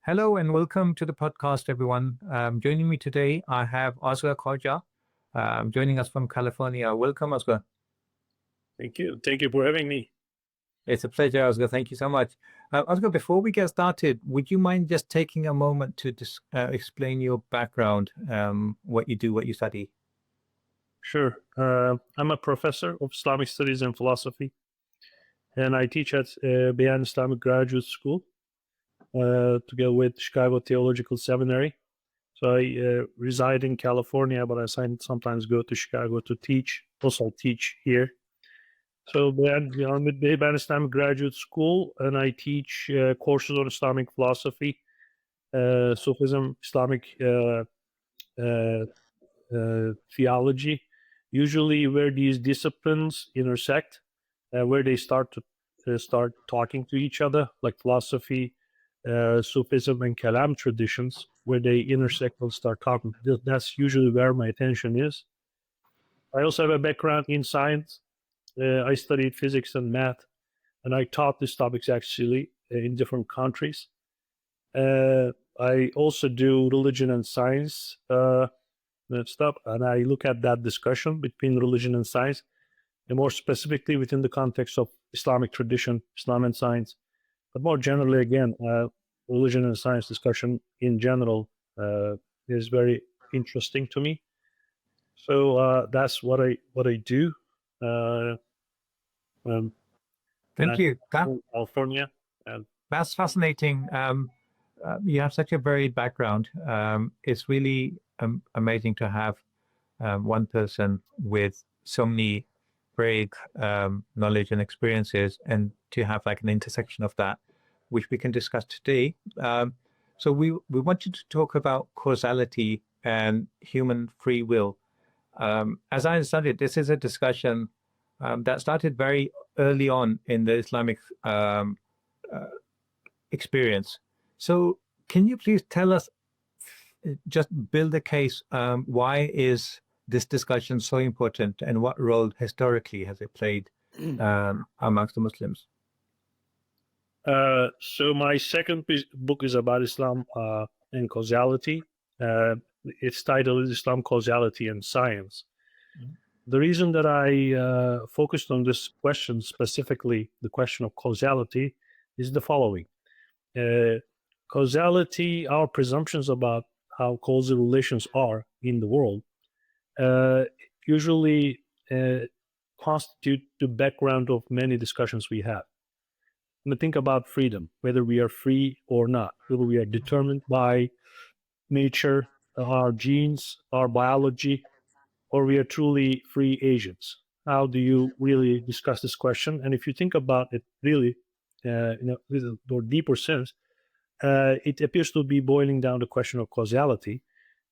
Hello and welcome to the podcast, everyone. Joining me today, I have Özgür Koca, joining us from California. Welcome, Özgür. Thank you. Thank you for having me. It's a pleasure, Özgür. Thank you so much. Özgür, before we get started, would you mind just taking a moment to explain your background, what you do, what you study? Sure. I'm a professor of Islamic studies and philosophy, and I teach at Beyan Islamic Graduate School together with Chicago Theological Seminary. So I reside in California, but I sometimes go to Chicago to teach. Also teach here. So I'm with Beyan Islamic Graduate School, and I teach courses on Islamic philosophy, Sufism, Islamic theology, usually where these disciplines intersect, where they start talking to each other, like philosophy, Sufism, and Kalam traditions, where they intersect and start talking. That's usually where my attention is. I also have a background in science. I studied physics and math, and I taught these topics actually in different countries. I also do religion and science stuff, and I look at that discussion between religion and science, and more specifically within the context of Islamic tradition, Islam and science, but more generally, again, religion and science discussion in general is very interesting to me. So that's what I do. Thank you. California. That's fascinating. You have such a varied background. It's really amazing to have one person with so many varied knowledge and experiences, and to have like an intersection of that, which we can discuss today. So we want you to talk about causality and human free will. As I understand it, this is a discussion that started very early on in the Islamic experience. So can you please tell us, just build a case, why is this discussion so important, and what role historically has it played amongst the Muslims? So my second book is about Islam and causality. Its title is Islam, Causality and Science. Mm-hmm. The reason that I focused on this question, specifically the question of causality, is the following. Causality, our presumptions about how causal relations are in the world, usually constitute the background of many discussions we have. Think about freedom, whether we are free or not, whether we are determined by nature, our genes, our biology, or we are truly free agents. How do you really discuss this question? And if you think about it really, with a more deeper sense, it appears to be boiling down the question of causality,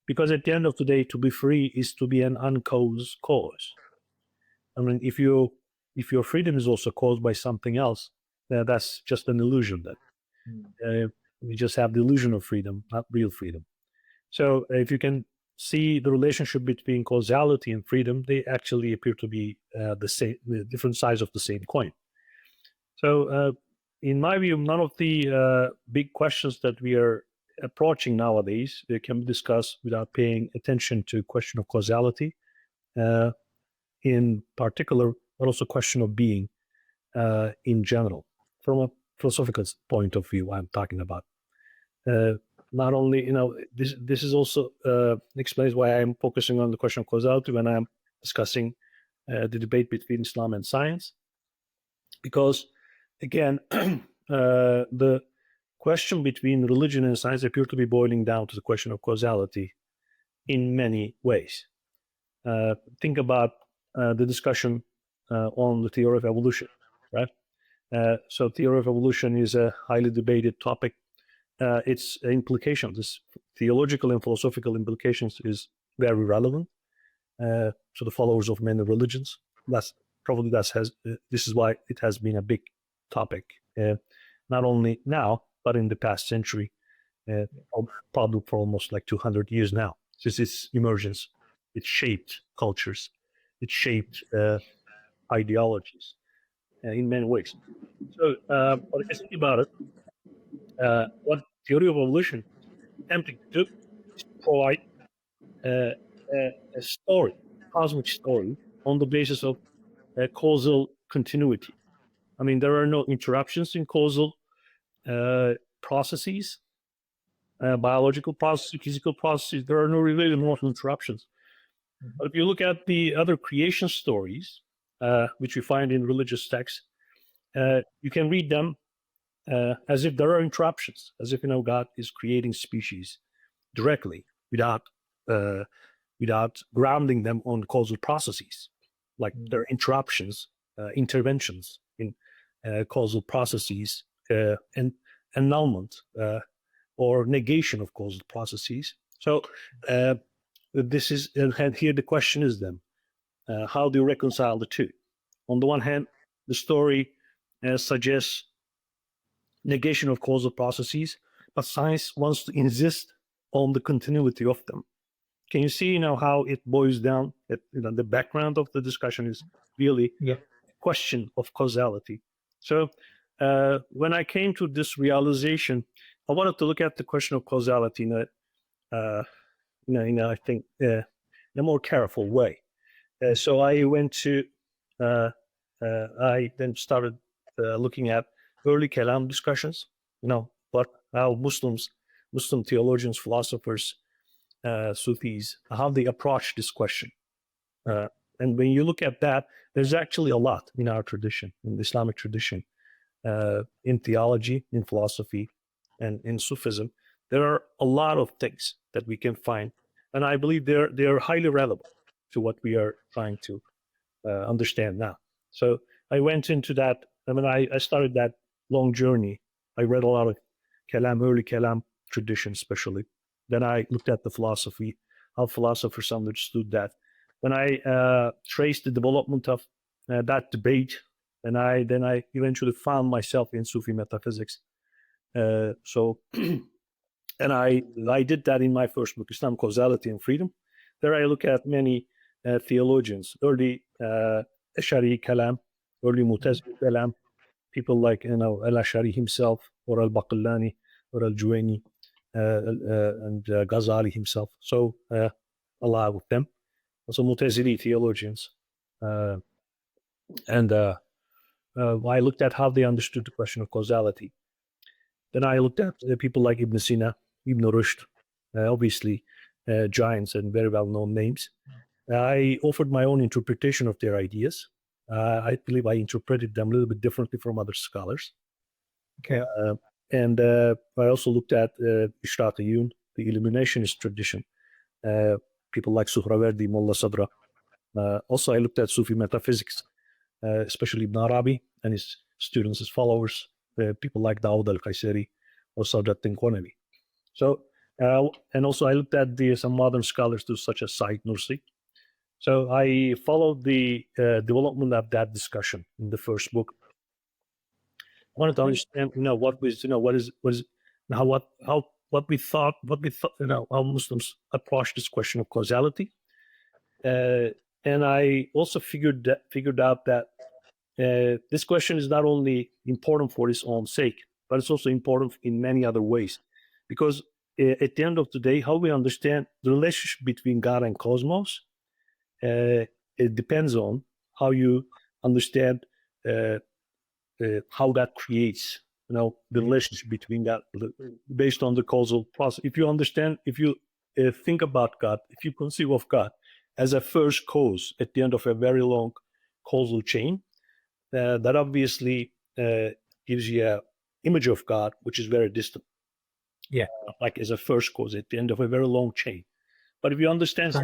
because at the end of the day, to be free is to be an uncaused cause. I mean, if your freedom is also caused by something else, that's just an illusion. That we just have the illusion of freedom, not real freedom. So if you can see the relationship between causality and freedom, they actually appear to be the different sides of the same coin. So in my view, none of the big questions that we are approaching nowadays can be discussed without paying attention to question of causality in particular, but also question of being in general. From a philosophical point of view, I'm talking about. Not only, this is also explains why I'm focusing on the question of causality when I'm discussing the debate between Islam and science. Because, again, the question between religion and science appear to be boiling down to the question of causality in many ways. Think about the discussion on the theory of evolution, right? So theory of evolution is a highly debated topic. Its implications, this theological and philosophical implications, is very relevant to the followers of many religions. This is why it has been a big topic, not only now, but in the past century, probably for almost like 200 years now. Since its emergence, it shaped cultures, it shaped ideologies in many ways. So, what I think about it, what theory of evolution attempting to provide a story, cosmic story, on the basis of causal continuity. I mean, there are no interruptions in causal processes, biological processes, physical processes. There are no related moral interruptions. But if you look at the other creation stories, which we find in religious texts, you can read them as if there are interruptions, as if God is creating species directly without grounding them on causal processes, like there are interruptions, interventions in causal processes, and annulment or negation of causal processes. So this is, and here the question is then, how do you reconcile the two? On the one hand, the story suggests negation of causal processes, but science wants to insist on the continuity of them. Can you see how it boils down? The background of the discussion is really a question of causality. So when I came to this realization, I wanted to look at the question of causality in I think in a more careful way. So I went to I then started looking at early Kalam discussions. How Muslim theologians, philosophers, Sufis, how they approach this question. And when you look at that, there's actually a lot in our tradition, in the Islamic tradition, in theology, in philosophy, and in Sufism. There are a lot of things that we can find, and I believe they're highly relevant to what we are trying to understand now. So I went into that. I started that long journey. I read a lot of Kalam, early Kalam tradition, especially. Then I looked at the philosophy, how philosophers understood that. Then I traced the development of that debate, and then I eventually found myself in Sufi metaphysics. And I did that in my first book, Islam, Causality and Freedom. There I look at many theologians, early Ash'ari Kalam, early Mu'tazili Kalam, people like Al-Ash'ari himself, or Al-Baqillani, or Al-Juwayni, and Ghazali himself. So a lot of them. Also Mu'tazili theologians. And I looked at how they understood the question of causality. Then I looked at people like Ibn Sina, Ibn Rushd, obviously giants and very well-known names. I offered my own interpretation of their ideas. I believe I interpreted them a little bit differently from other scholars. Okay. And I also looked at Ishraqiyun, the illuminationist tradition. People like Suhrawardi, Mullah Sadra. Also, I looked at Sufi metaphysics, especially Ibn Arabi and his students, his followers, people like Dawood al-Qaysari or Sadruddin Qunabi. So, and also I looked at some modern scholars too, such as Said Nursi. So I followed the development of that discussion in the first book. I wanted to understand, what we thought, how Muslims approach this question of causality. And I also figured out that this question is not only important for its own sake, but it's also important in many other ways. Because at the end of the day, how we understand the relationship between God and cosmos, it depends on how you understand how that creates, the relationship between God based on the causal process. If you think about God, if you conceive of God as a first cause at the end of a very long causal chain, that obviously gives you an image of God which is very distant. Yeah. Like as a first cause at the end of a very long chain. But if you understand,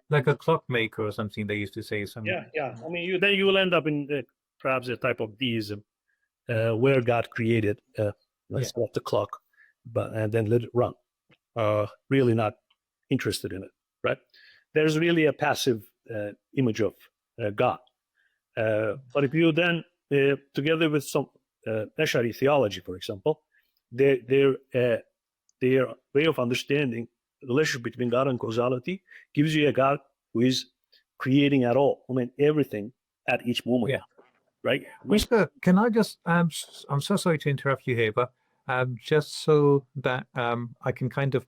like a clockmaker or something, they used to say. Yeah. I mean, then you will end up in perhaps a type of deism, where God created, let's set the clock, and then let it run. Really not interested in it, right? There's really a passive image of God. But if you then, together with some Ash'ari theology, for example, their way of understanding the relationship between God and causality gives you a God who is creating at all. I mean, everything at each moment. Yeah. Right? Özgür, can I just, I'm so sorry to interrupt you here, but just so that I can kind of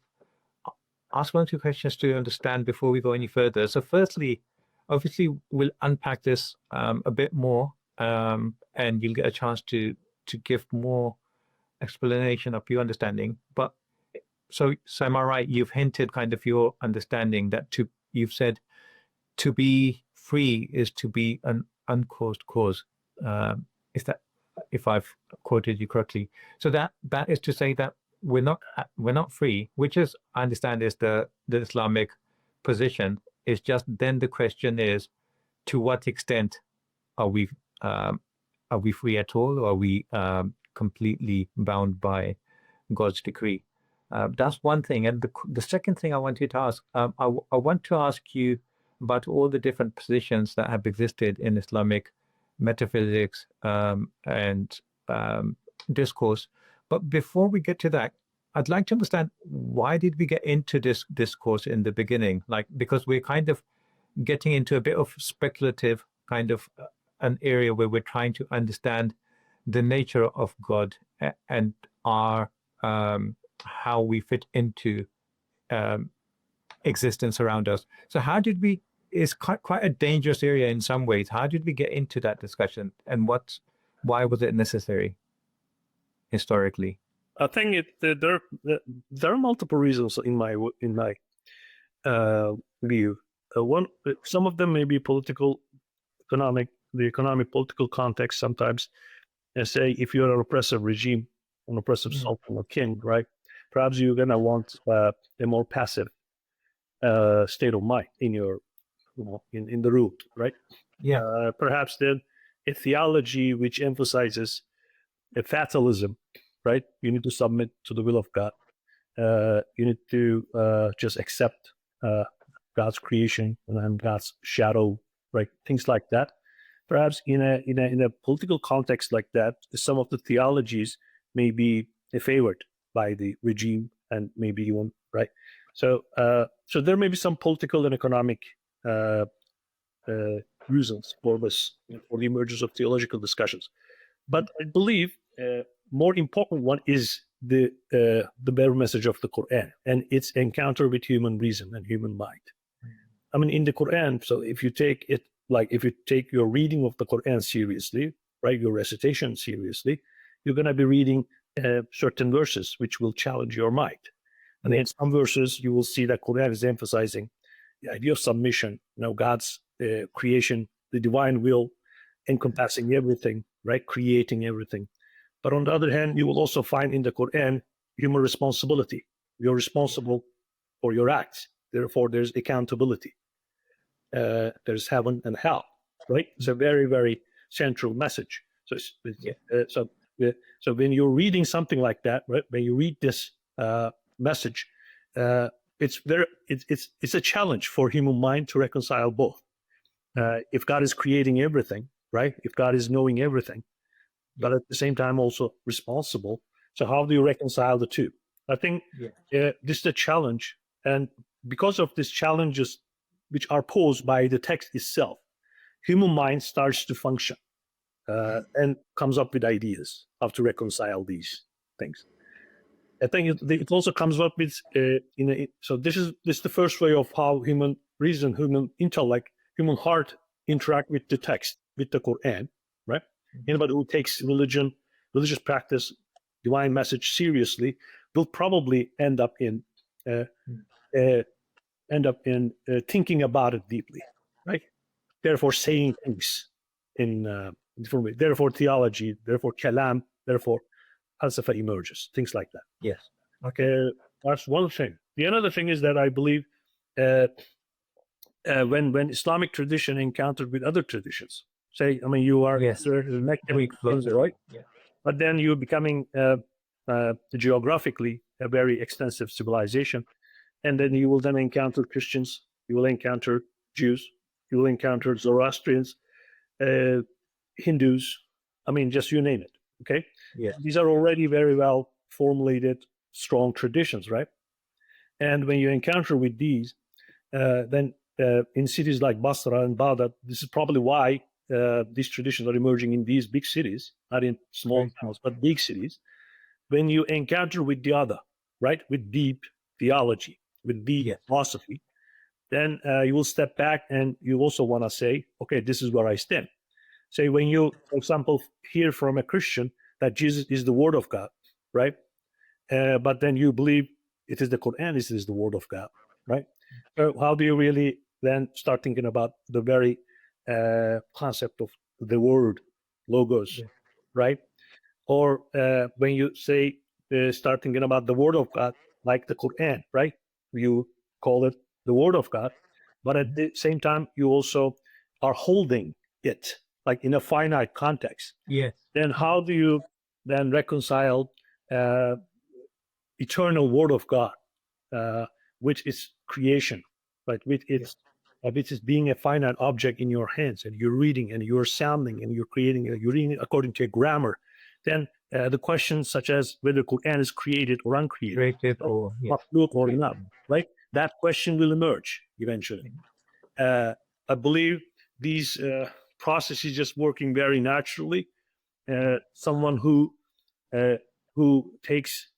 ask one or two questions to understand before we go any further. So firstly, obviously, we'll unpack this a bit more, and you'll get a chance to give more explanation of your understanding. But so am I right? You've hinted kind of your understanding that you've said to be free is to be an uncaused cause. Is that, if I've quoted you correctly? So that is to say that we're not free, which is, I understand, is the Islamic position. It's just then the question is, to what extent are we free at all, or are we completely bound by God's decree? That's one thing. And the second thing I wanted to ask, I want to ask you about all the different positions that have existed in Islamic metaphysics and discourse. But before we get to that, I'd like to understand, why did we get into this discourse in the beginning? Like, because we're kind of getting into a bit of speculative kind of an area where we're trying to understand the nature of God and our how we fit into existence around us. So how did we? It's quite a dangerous area in some ways. How did we get into that discussion, and why was it necessary historically? I think there are multiple reasons in my view. Some of them may be political, economic, the economic political context sometimes. And say, if you're an oppressive regime, an oppressive sultan or king, right? Perhaps you're gonna want a more passive state of mind in your, in the rule, right? Yeah. Perhaps then a theology which emphasizes a fatalism, right? You need to submit to the will of God. You need to just accept God's creation and God's shadow, right? Things like that. Perhaps in a political context like that, some of the theologies may be favored by the regime, and maybe even, right. So there may be some political and economic reasons for this, for the emergence of theological discussions. But I believe more important one is the bare message of the Quran and its encounter with human reason and human mind. I mean, in the Quran, so if you take it, like if you take your reading of the Quran seriously, right, your recitation seriously, you're going to be reading certain verses which will challenge your mind. And in some verses, you will see that Quran is emphasizing the idea of submission, God's creation, the divine will encompassing everything, right, creating everything. But on the other hand, you will also find in the Quran human responsibility. You're responsible for your acts. Therefore, there's accountability. There's heaven and hell, right? It's a very, very central message. So when you're reading something like that, right? When you read this message, it's a challenge for human mind to reconcile both. If God is creating everything, right? If God is knowing everything, but at the same time also responsible. So how do you reconcile the two? I think this is the challenge, and because of these challenges which are posed by the text itself, human mind starts to function and comes up with ideas how to reconcile these things. I think it also comes up with so this is the first way of how human reason, human intellect, human heart interact with the text, with the Quran, right? Anybody who takes religious practice, divine message seriously will probably end up in thinking about it deeply, right? Therefore, saying things in different ways. Therefore, theology. Therefore, kalam. Therefore, falsafa emerges. Things like that. Yes. Okay. That's one thing. The other thing is that I believe when Islamic tradition encountered with other traditions, say, I mean, you are right? Yeah. But then you're becoming geographically a very extensive civilization. And then you will then encounter Christians, you will encounter Jews, you will encounter Zoroastrians, Hindus, I mean, just you name it, okay? Yes. These are already very well formulated, strong traditions, right? And when you encounter with these, then in cities like Basra and Baghdad, this is probably why these traditions are emerging in these big cities, not in small towns, but big cities. when you encounter with the other, right, with deep theology, with deep philosophy, then you will step back and you also want to say, okay, this is where I stand. Say when you, for example, hear from a Christian that Jesus is the Word of God, right? But then you believe it is the Quran, it is the Word of God, right? So how do you really then start thinking about the very concept of the word, logos, right? Or when you say, start thinking about the Word of God, like the Quran, right? You call it the Word of God, but at the same time, you also are holding it like in a finite context. Yes. Then how do you then reconcile eternal Word of God, which is creation, right? Which is being a finite object in your hands, and you're reading, and you're sounding, and you're creating, you're reading according to a grammar. Then the questions such as whether Quran is created or uncreated, or or not, right? That question will emerge eventually. I believe these processes just working very naturally. Someone who takes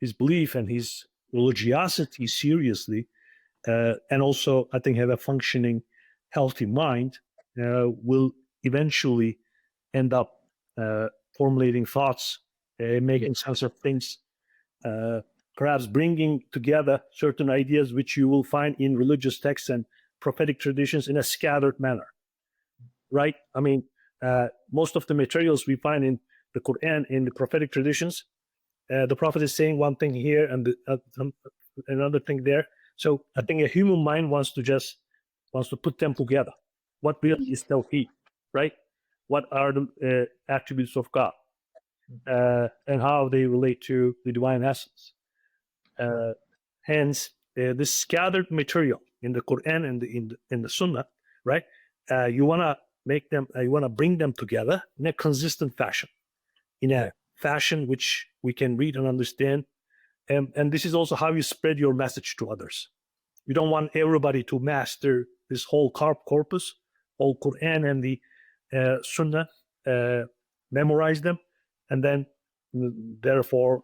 his belief and his religiosity seriously, and also I think have a functioning, healthy mind, will eventually end up formulating thoughts, making sense of things, perhaps bringing together certain ideas which you will find in religious texts and prophetic traditions in a scattered manner, right? I mean, most of the materials we find in the Quran, in the prophetic traditions, the prophet is saying one thing here and another thing there. So I think a human mind wants to put them together. What really is Tawheed, right? What are the attributes of God, and how they relate to the divine essence? Hence, this scattered material in the Quran and in the Sunnah, right? You want to make them, you want to bring them together in a consistent fashion, in a fashion which we can read and understand. And this is also how you spread your message to others. You don't want everybody to master this whole corpus, whole Quran and the Sunnah, memorize them, and then therefore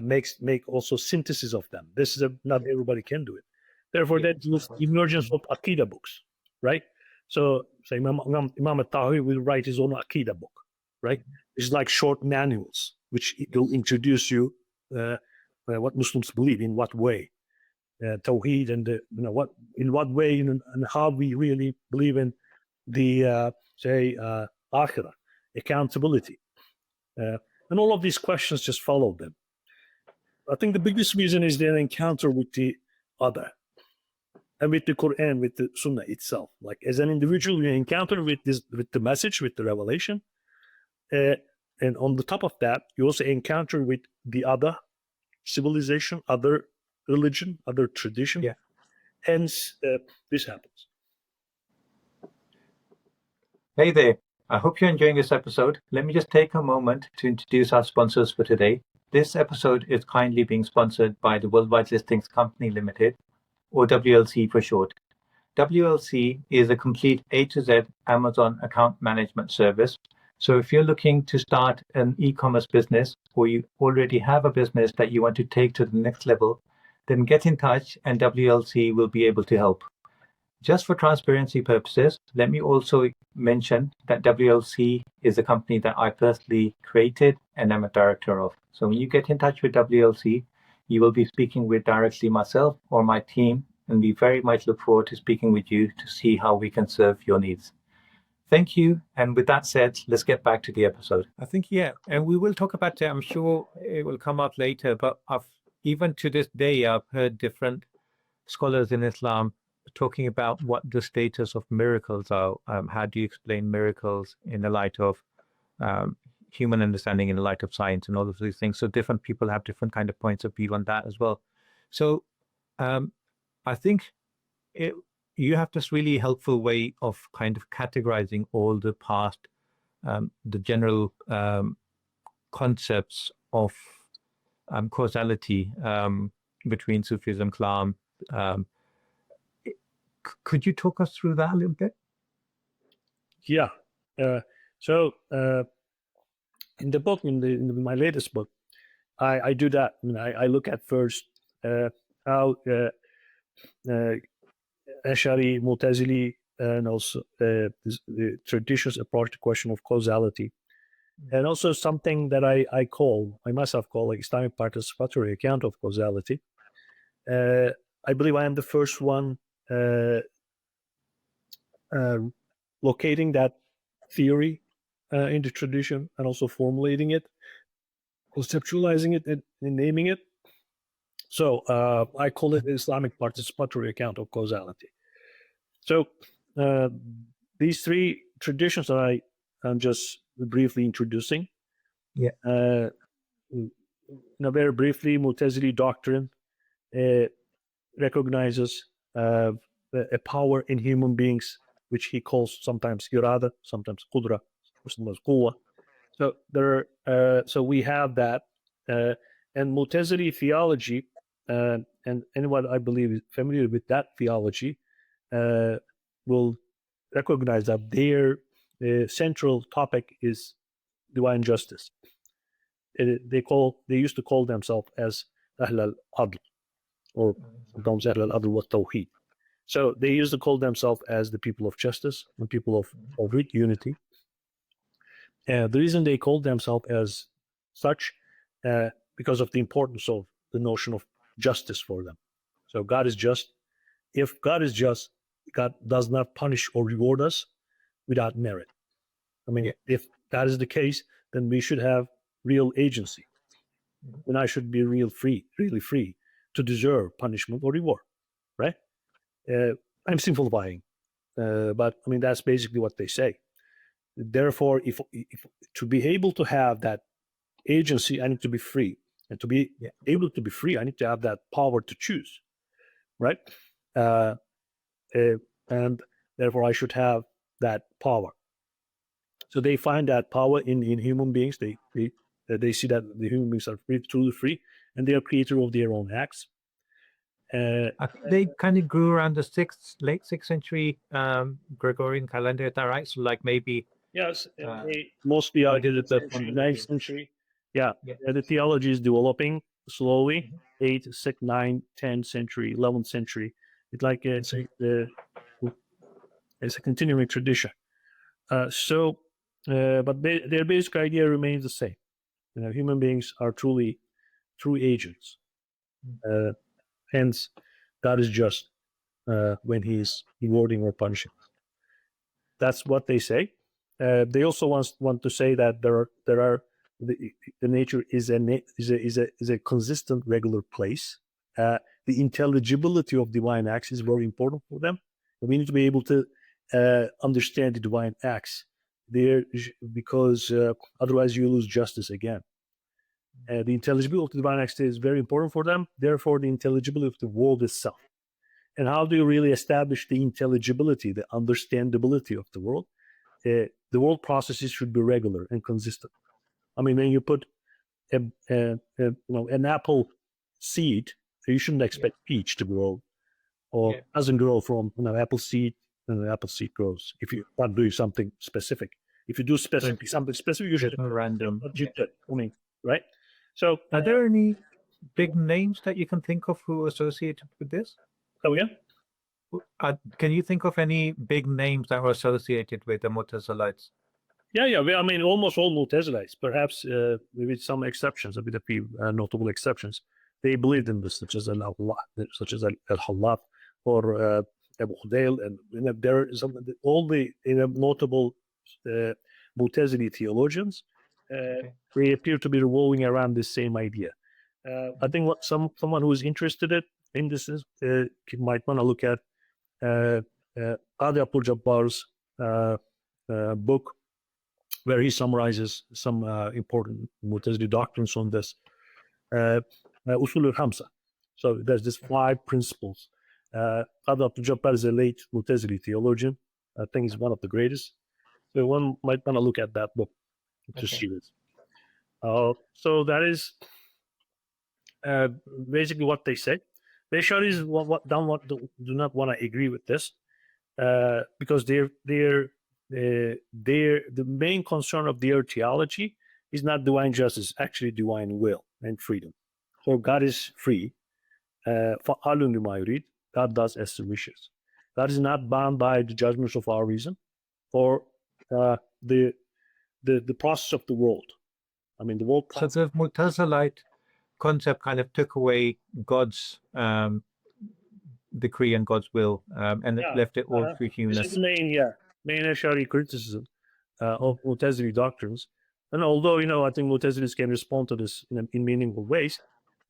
make also synthesis of them. This is not everybody can do it. Therefore, that's the emergence of Aqidah books, right? So, say Imam al-Tahawi will write his own Aqidah book, right? It's like short manuals, which will introduce you what Muslims believe, in what way, Tawheed, and in what way, and how we really believe in the Akhirah, accountability, and all of these questions just follow them. I think the biggest reason is their encounter with the other, and with the Quran, with the Sunnah itself. Like as an individual, you encounter with the message, with the revelation, and on the top of that, you also encounter with the other civilization, other religion, other tradition. Hence, this happens. Hey there. I hope you're enjoying this episode. Let me just take a moment to introduce our sponsors for today. This episode is kindly being sponsored by the Worldwide Listings Company Limited, or WLC for short. WLC is a complete A to Z Amazon account management service. So if you're looking to start an e-commerce business, or you already have a business that you want to take to the next level, then get in touch and WLC will be able to help. Just for transparency purposes, let me also mention that WLC is a company that I personally created and am a director of. So when you get in touch with WLC, you will be speaking with directly myself or my team, and we very much look forward to speaking with you to see how we can serve your needs. Thank you. And with that said, let's get back to the episode. I think, and we will talk about it. I'm sure it will come out later, but even to this day, I've heard different scholars in Islam talking about what the status of miracles are. How do you explain miracles in the light of human understanding, in the light of science, and all of these things? So different people have different kind of points of view on that as well. So I think you have this really helpful way of kind of categorizing all the past, the general concepts of causality between Sufism, Kalam. Could you talk us through that a little bit? Yeah. So in the book, in my latest book, I do that. I mean, I look at first how Ash'ari, Mu'tazili, and also the traditions approach the question of causality, and also something that I myself call like Islamic participatory account of causality. I believe I am the first one locating that theory in the tradition and also formulating it, conceptualizing it, and naming it. So I call it Islamic participatory account of causality. So these three traditions that I'm just briefly introducing. Yeah. Very briefly, Mu'tazili doctrine recognizes a power in human beings, which he calls sometimes irada, sometimes qudra, sometimes quwwa. So so we have that, and Mu'tazili theology, and anyone I believe is familiar with that theology will recognize that their central topic is divine justice. They used to call themselves as Ahl al-Adl, or sometimes Ahl al-Adl wa Tawheed. So they used to call themselves as the people of justice and people of unity. The reason they called themselves as such because of the importance of the notion of justice for them. So God is just. If God is just, God does not punish or reward us without merit. I mean, if that is the case, then we should have real agency. Then I should be really free to deserve punishment or reward, right? I'm simplifying, but I mean that's basically what they say. Therefore, if to be able to have that agency, I need to be free, and to be able to be free, I need to have that power to choose, right? And therefore, I should have that power. So they find that power in human beings. They see that the human beings are truly free, and they are creator of their own acts. I think they kind of grew around the late 6th century Gregorian calendar, is that right? So like maybe yes, they mostly did it from the 9th century. Yeah, the theology is developing slowly. 8th, 6th, 9th, 10th century, 11th century. It's like it's a continuing tradition. But their basic idea remains the same. Human beings are truly true agents. Hence, God is just when He is rewarding or punishing. That's what they say. They also want to say that the nature is a consistent, regular place. The intelligibility of divine acts is very important for them. We need to be able to understand the divine acts there, because otherwise you lose justice again. The intelligibility of the divine acts is very important for them. Therefore, the intelligibility of the world itself. And how do you really establish the intelligibility, the understandability of the world? The world processes should be regular and consistent. I mean, when you put an apple seed, you shouldn't expect peach to grow, or doesn't grow from apple seed, and the apple seed grows. If you not do something specific, if you do something specific, you should random. I mean, right? So, are there any big names that you can think of who are associated with this? Oh yeah. Can you think of any big names that were associated with the Mu'tazilites? Yeah. Well, I mean, almost all Mu'tazilites, perhaps with some exceptions, with a few notable exceptions, they believed in this, such as Al-Hallaf or Abu Hudayl, and there is all the notable Mu'tazili theologians. They appear to be revolving around this same idea. I think what someone who is interested in this is might want to look at Qadi Abdul Jabbar's book, where he summarizes some important Mu'tazili doctrines on this. Usul al-Hamsa. So there's this 5 principles. Qadi Abdul Jabbar is a late Mu'tazili theologian. I think he's one of the greatest. So one might want to look at that book to see this. So that is basically what they say. The Ash'aris do not want to agree with this because the main concern of their theology is not divine justice, actually divine will and freedom. So God is free. فَعَالٌ لِمَا يُرِيدُ. God does as he wishes. God is not bound by the judgments of our reason or the process of the world. I mean, the world So process. the Mutazilite concept kind of took away God's decree and God's will, and it left it all to This humanness. is the main Ash'ari criticism of Mu'tazili doctrines. And although, I think Mu'tazilis can respond to this in meaningful ways,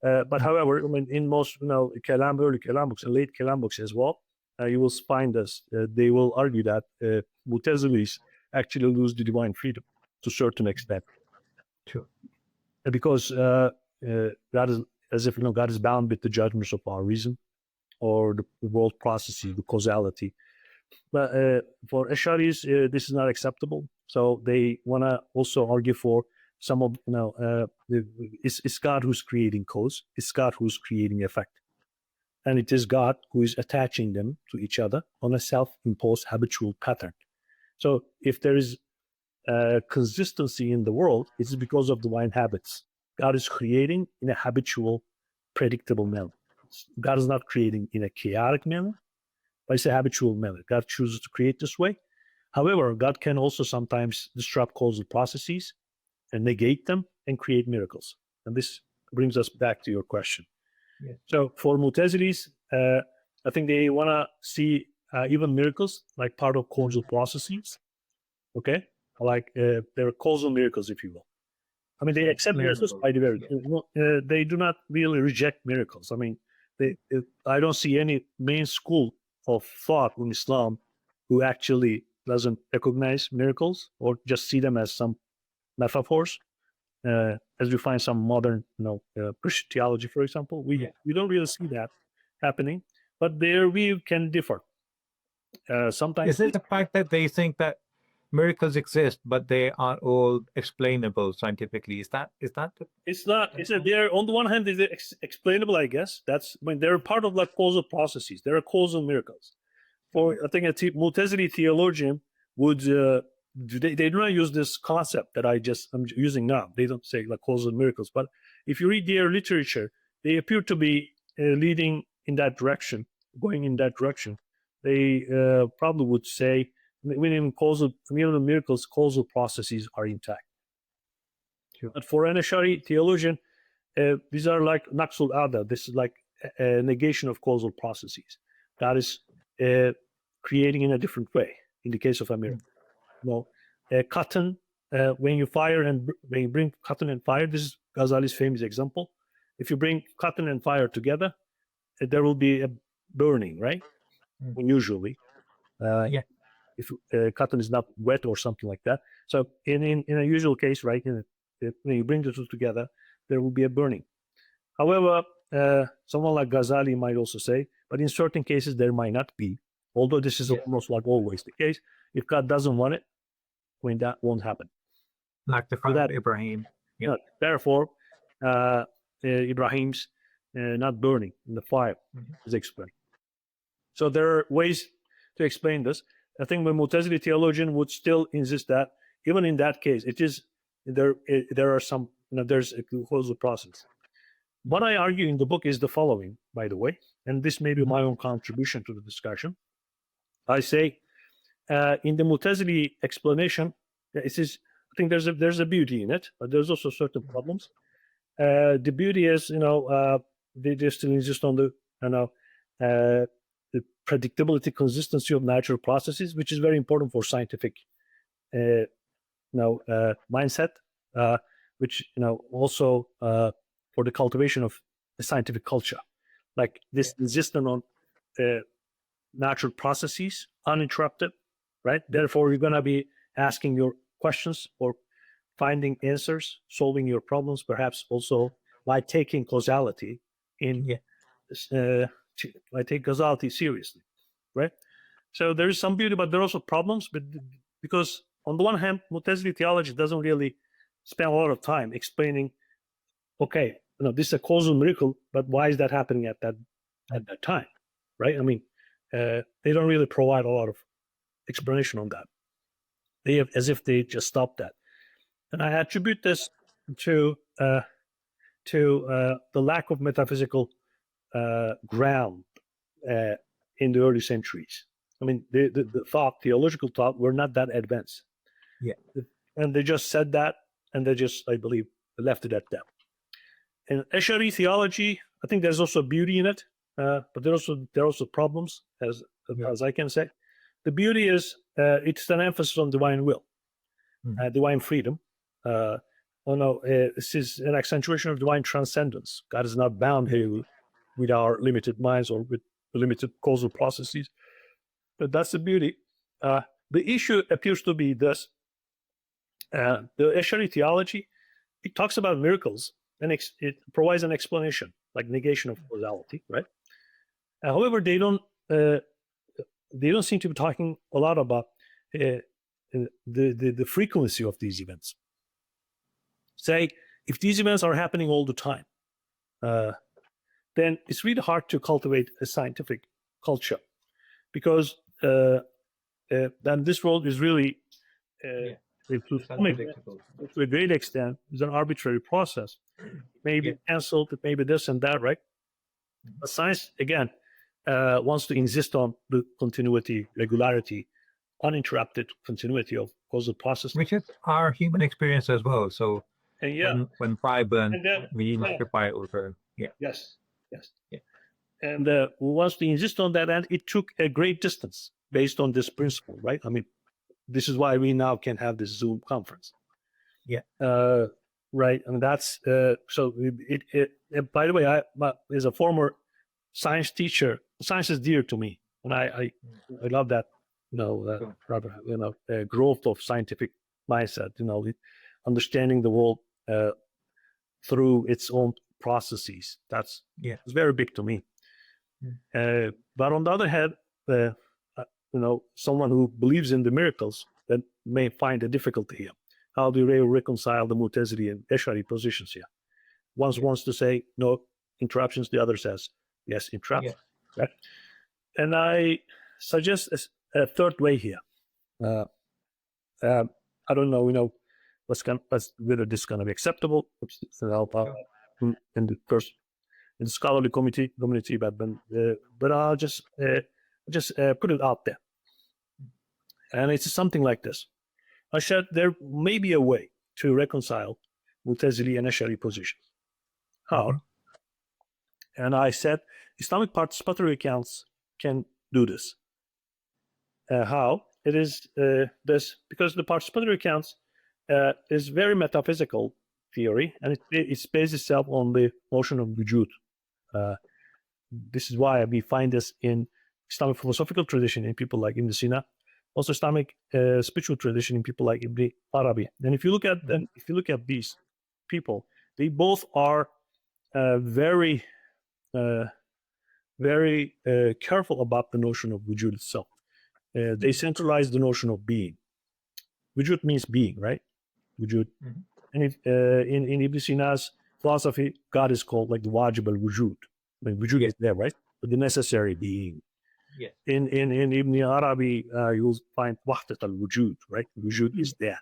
but however, I mean, in most, early Kalam books and late Kalam books as well, you will find this. They will argue that Mu'tazilis actually lose the divine freedom to a certain extent. Sure. Because God is, as if, God is bound with the judgments of our reason or the world processes, the causality. But for Ash'aris, this is not acceptable. So they want to also argue for some of, it's God who's creating cause. It's God who's creating effect. And it is God who is attaching them to each other on a self-imposed habitual pattern. So if there is consistency in the world, it's because of divine habits. God is creating in a habitual, predictable manner. God is not creating in a chaotic manner, but it's a habitual manner. God chooses to create this way. However, God can also sometimes disrupt causal processes and negate them and create miracles. And this brings us back to your question. Yeah. So for Mu'tazilis, I think they want to see even miracles like part of causal processes. Okay? Like they're causal miracles, if you will. I mean, they accept miracles by the way. They do not really reject miracles. I mean, I don't see any main school of thought in Islam who actually doesn't recognize miracles or just see them as some metaphors. As we find some modern, Christian theology, for example, we don't really see that happening, but their view can differ. Sometimes Is it the fact that they think that miracles exist, but they are all explainable scientifically? Is that the... It's not. It's they're on the one hand, they're explainable, I guess. They're part of like causal processes. They're causal miracles. For I think a Mu'tazili theologian would they do not use this concept that I'm using now. They don't say like causal miracles, but if you read their literature, they appear to be leading in that direction, going in that direction. They probably would say, when the miracles, causal processes are intact. Sure. But for an Ash'ari theologian, these are like naqsul ada. This is like a negation of causal processes. God is creating in a different way. In the case of a miracle, cotton, when you bring cotton and fire, this is Ghazali's famous example. If you bring cotton and fire together, there will be a burning, right? Usually, if cotton is not wet or something like that. So in a usual case, right, when you bring the two together, there will be a burning. However, someone like Ghazali might also say, but in certain cases there might not be. Although this is almost like always the case. If God doesn't want it, when that won't happen. Like the fire of Ibrahim. Yeah. Therefore, Ibrahim's not burning in the fire is explained. So there are ways to explain this. I think the Mu'tazili theologian would still insist that even in that case, there are some, there's a causal process. What I argue in the book is the following, by the way, and this may be my own contribution to the discussion. I say, in the Mu'tazili explanation, I think there's a beauty in it, but there's also certain problems. The beauty is, they just still insist on the predictability, consistency of natural processes, which is very important for scientific, mindset, which also for the cultivation of the scientific culture, like this insistence on natural processes, uninterrupted, right? Therefore, you're going to be asking your questions or finding answers, solving your problems, perhaps also by taking causality I take causality seriously, right? So there is some beauty, but there are also problems. But because on the one hand, Mu'tazili theology doesn't really spend a lot of time explaining, okay, this is a causal miracle, but why is that happening at that time, right? I mean, they don't really provide a lot of explanation on that. They have, as if they just stopped that. And I attribute this to the lack of metaphysical ground in the early centuries. I mean, the theological thought, were not that advanced. Yeah. And they just said that, and they just, I believe, left it at that. In Ash'ari theology, I think there's also beauty in it, but there are also problems, as I can say. The beauty is it's an emphasis on divine will, divine freedom. This is an accentuation of divine transcendence. God is not bound here with our limited minds or with limited causal processes. But that's the beauty. The issue appears to be this. The Ash'ari theology, it talks about miracles, and it provides an explanation, like negation of causality, right? However, they don't seem to be talking a lot about the frequency of these events. Say, if these events are happening all the time, then it's really hard to cultivate a scientific culture, because then this world is really, to a great extent, is an arbitrary process. It may be cancelled, it may be this and that, right? But science, again, wants to insist on the continuity, regularity, uninterrupted continuity of causal process. Which is our human experience as well. So when fire burns, we need to fire over. Yeah. Yes. Yeah. And wants to insist on that, and it took a great distance based on this principle, right? I mean, this is why we now can have this Zoom conference. Yeah. Right. And that's so. By the way, I as a former science teacher, science is dear to me, and I love that. Growth of scientific mindset. Understanding the world through its own processes. That's very big to me. But on the other hand, someone who believes in the miracles that may find a difficulty here. How do you reconcile the Mu'tazili and Ash'ari positions here? One wants to say no interruptions, the other says yes interruptions. Right? And I suggest a third way here. I don't know, whether this is going to be acceptable in the scholarly community, but I'll just put it out there. And it's something like this. I said there may be a way to reconcile Mu'tazili and Ash'ari positions. How? And I said Islamic participatory accounts can do this. How? It is this, because the participatory accounts is very metaphysical theory, and it bases itself on the notion of wujud. This is why we find this in Islamic philosophical tradition in people like Ibn Sina, also Islamic spiritual tradition in people like Ibn Arabi. And if you look at these people, they both are very careful about the notion of wujud itself. They centralize the notion of being. Wujud means being, right? Wujud. And in Ibn Sina's philosophy, God is called like the wajib al-wujud. I mean, wujud is there, right? But the necessary being. Yeah. In Ibn Arabi, you'll find wahdat al-wujud, right? Wujud is there.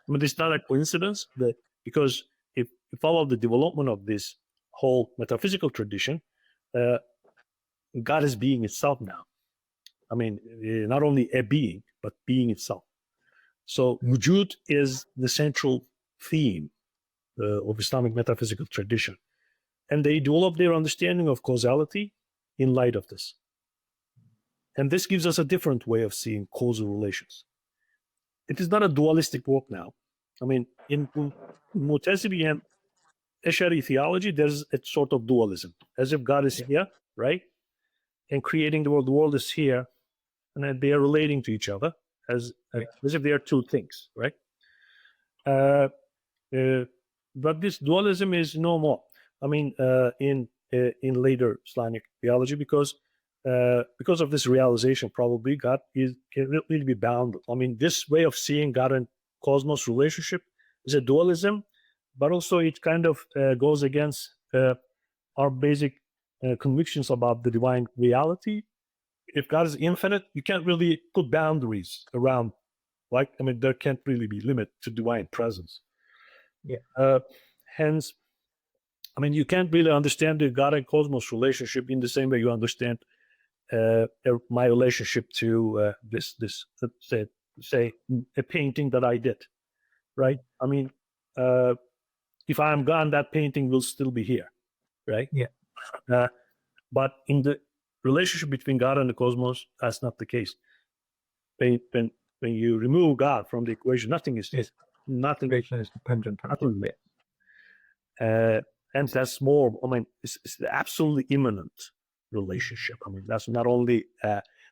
I mean, it's not a coincidence because if you follow the development of this whole metaphysical tradition, God is being itself now. I mean, not only a being, but being itself. So wujud is the central theme of Islamic metaphysical tradition. And they develop their understanding of causality in light of this. And this gives us a different way of seeing causal relations. It is not a dualistic walk now. I mean, in Mu'tazili and Ash'ari theology, there's a sort of dualism, as if God is here, right? And creating the world is here, and then they are relating to each other as if they are two things, right? But this dualism is no more. I mean, in later Islamic theology, because of this realization, probably God can really be bound. I mean, this way of seeing God and cosmos relationship is a dualism, but also it kind of goes against our basic convictions about the divine reality. If God is infinite, you can't really put boundaries around. There can't really be limit to divine presence. Yeah. Hence, I mean, you can't really understand the God and cosmos relationship in the same way you understand my relationship to this say a painting that I did, right? I mean, if I'm gone, that painting will still be here, right? Yeah. But in the relationship between God and the cosmos, that's not the case. When you remove God from the equation, nothing is Yes. nothing. Creation is dependent on Nothing. it. And that's more. I mean, it's absolutely immanent relationship. I mean, that's not only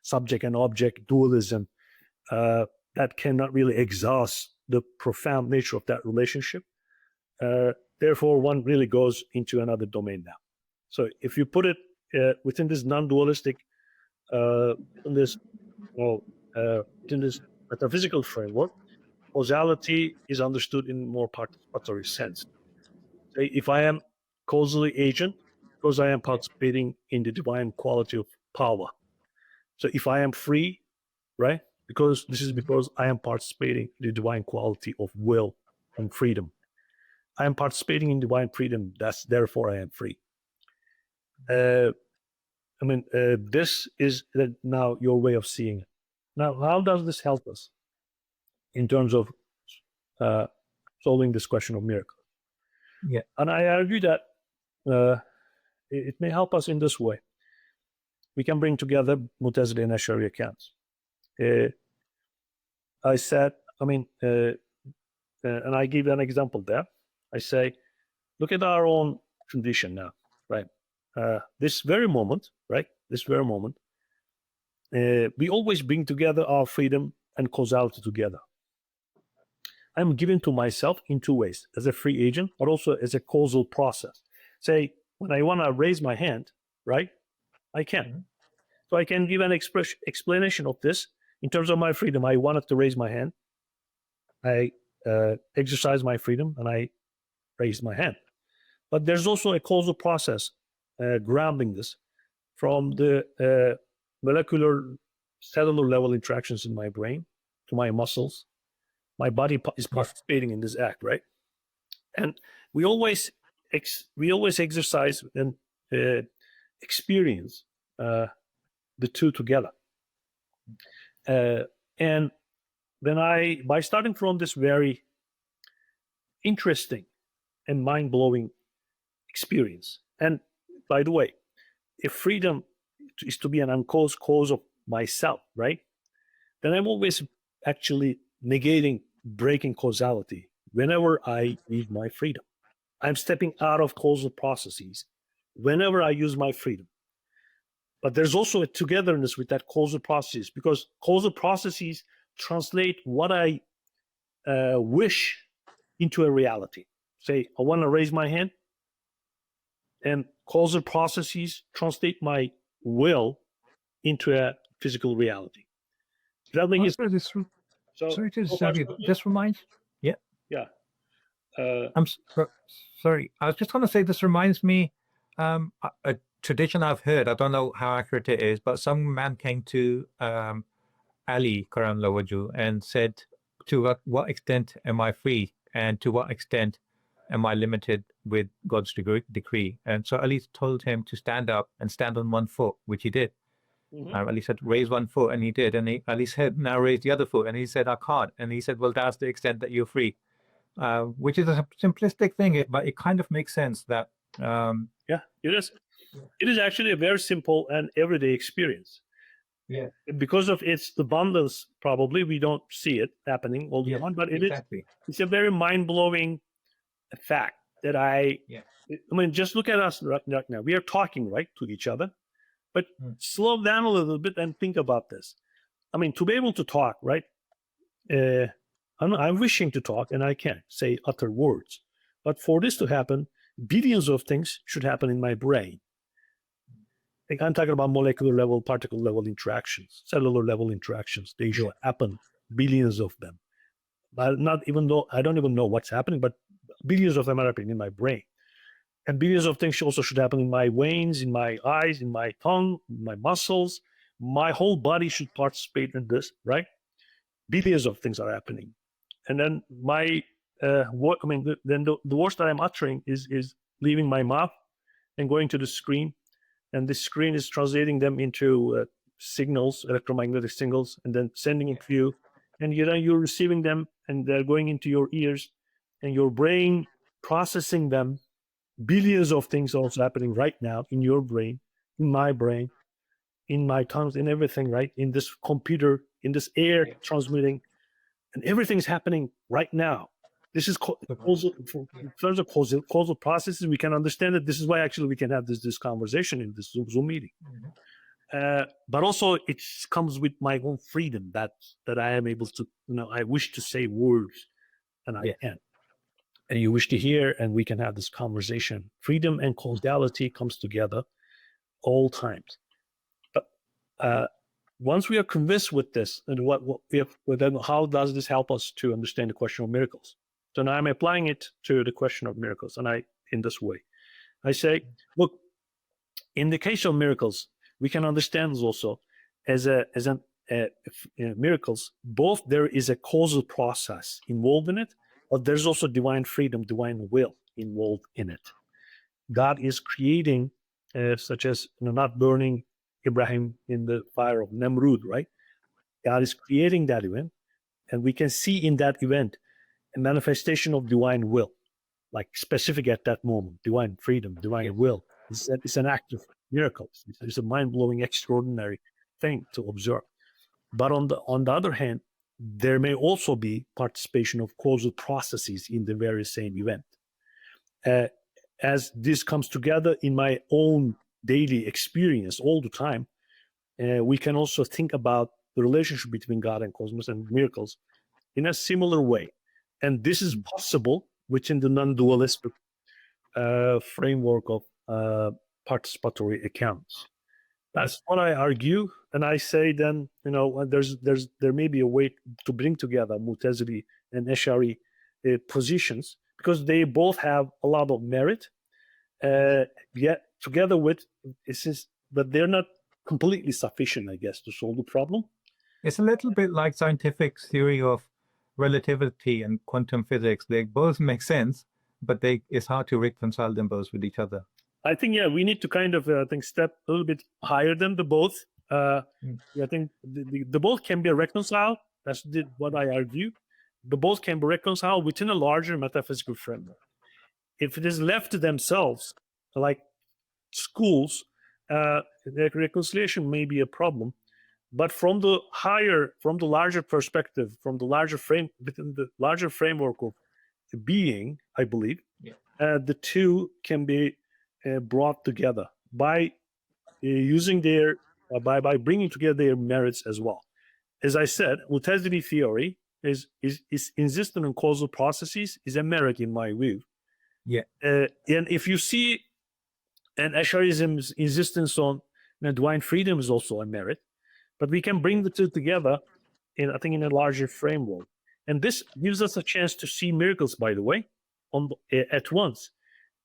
subject and object dualism that cannot really exhaust the profound nature of that relationship. Therefore, one really goes into another domain now. So if you put it within this non-dualistic, in this metaphysical framework, causality is understood in more participatory sense. Say, if I am causally agent, because I am participating in the divine quality of power. So if I am free, right? Because I am participating in the divine quality of will and freedom. I am participating in divine freedom. That's therefore I am free. I mean, this is now your way of seeing it. Now, how does this help us in terms of solving this question of miracle? Yeah. And I argue that it may help us in this way. We can bring together Mu'tazili and Ash'ari accounts. I said, I mean, and I give an example there. I say, look at our own condition now, right? This very moment, right? This very moment, we always bring together our freedom and causality together. I'm given to myself in two ways, as a free agent, but also as a causal process. Say, when I want to raise my hand, right? I can. Mm-hmm. So I can give an explanation of this in terms of my freedom. I wanted to raise my hand. I exercise my freedom and I raised my hand. But there's also a causal process grounding this from the molecular cellular level interactions in my brain to my muscles. My body is participating in this act, right? And we always exercise and experience the two together. And then by starting from this very interesting and mind-blowing experience, and by the way, if freedom is to be an uncaused cause of myself, right? Then I'm always actually negating, breaking causality whenever I use my freedom. I'm stepping out of causal processes whenever I use my freedom. But there's also a togetherness with that causal processes, because causal processes translate what I wish into a reality. Say, I want to raise my hand, and causal processes translate my will into a physical reality. Sorry to disturb you. This reminds, yeah. I'm sorry. I was just going to say, this reminds me a tradition I've heard. I don't know how accurate it is, but some man came to Ali Karam Lawaju and said, to what extent am I free, and to what extent am I limited with God's decree? And so Ali told him to stand up and stand on one foot, which he did. Mm-hmm. Ali said, raise one foot, and he did. And Ali said, now raise the other foot. And he said, I can't. And he said, well, that's the extent that you're free. Which is a simplistic thing, but it kind of makes sense that... yeah, it is. It is actually a very simple and everyday experience. Yeah. Because of its abundance, probably we don't see it happening all the time, but it's a very mind-blowing fact that I mean, just look at us right now. We are talking, right, to each other, but slow down a little bit and think about this. I mean, to be able to talk, right, I'm wishing to talk and I can't say utter words, but for this to happen, billions of things should happen in my brain. I'm talking about molecular level, particle level interactions, cellular level interactions. They should happen, billions of them. But I don't even know what's happening, but billions of them are happening in my brain. And billions of things also should happen in my veins, in my eyes, in my tongue, in my muscles. My whole body should participate in this, right? Billions of things are happening. And then my what I mean, then the words that I'm uttering is leaving my mouth and going to the screen, and the screen is translating them into signals, electromagnetic signals, and then sending it to you, and you're receiving them, and they're going into your ears, and your brain processing them. Billions of things also happening right now in your brain, in my brain, in my tongues, in everything, right? In this computer, in this air transmitting, and everything's happening right now. This is causal. In terms of causal processes, we can understand it. This is why actually we can have this conversation in this Zoom meeting. But also it comes with my own freedom that I am able to, I wish to say words, and I can. And you wish to hear, and we can have this conversation. Freedom and causality comes together all times. But once we are convinced with this, and then how does this help us to understand the question of miracles? So now I'm applying it to the question of miracles, and in this way, I say, look, in the case of miracles, we can understand this also as miracles. Both there is a causal process involved in it, but there's also divine freedom, divine will involved in it. God is creating, such as not burning Ibrahim in the fire of Nemrud, right? God is creating that event, and we can see in that event a manifestation of divine will, like specific at that moment, divine freedom, divine will. It's an act of miracle. It's a mind-blowing, extraordinary thing to observe. But on the other hand, there may also be participation of causal processes in the very same event. As this comes together in my own daily experience all the time, we can also think about the relationship between God and cosmos and miracles in a similar way. And this is possible within the non-dualistic framework of participatory accounts. That's what I argue, and I say then, there may be a way to bring together Mu'tazili and Ash'ari positions, because they both have a lot of merit, yet together with, but they're not completely sufficient, I guess, to solve the problem. It's a little bit like scientific theory of relativity and quantum physics. They both make sense, but it's hard to reconcile them both with each other. I think, we need to kind of, step a little bit higher than the both. I think the both can be reconciled. That's what I argue. The both can be reconciled within a larger metaphysical framework. If it is left to themselves, like schools, the reconciliation may be a problem. But from the larger perspective, from the larger within the larger framework of being, I believe, the two can be brought together by using by bringing together their merits as well. As I said, Mu'tazili theory is insistent on causal processes, is a merit in my view. And if you see, and Ash'arism's insistence on divine freedom is also a merit, but we can bring the two together in a larger framework. And this gives us a chance to see miracles, by the way, at once,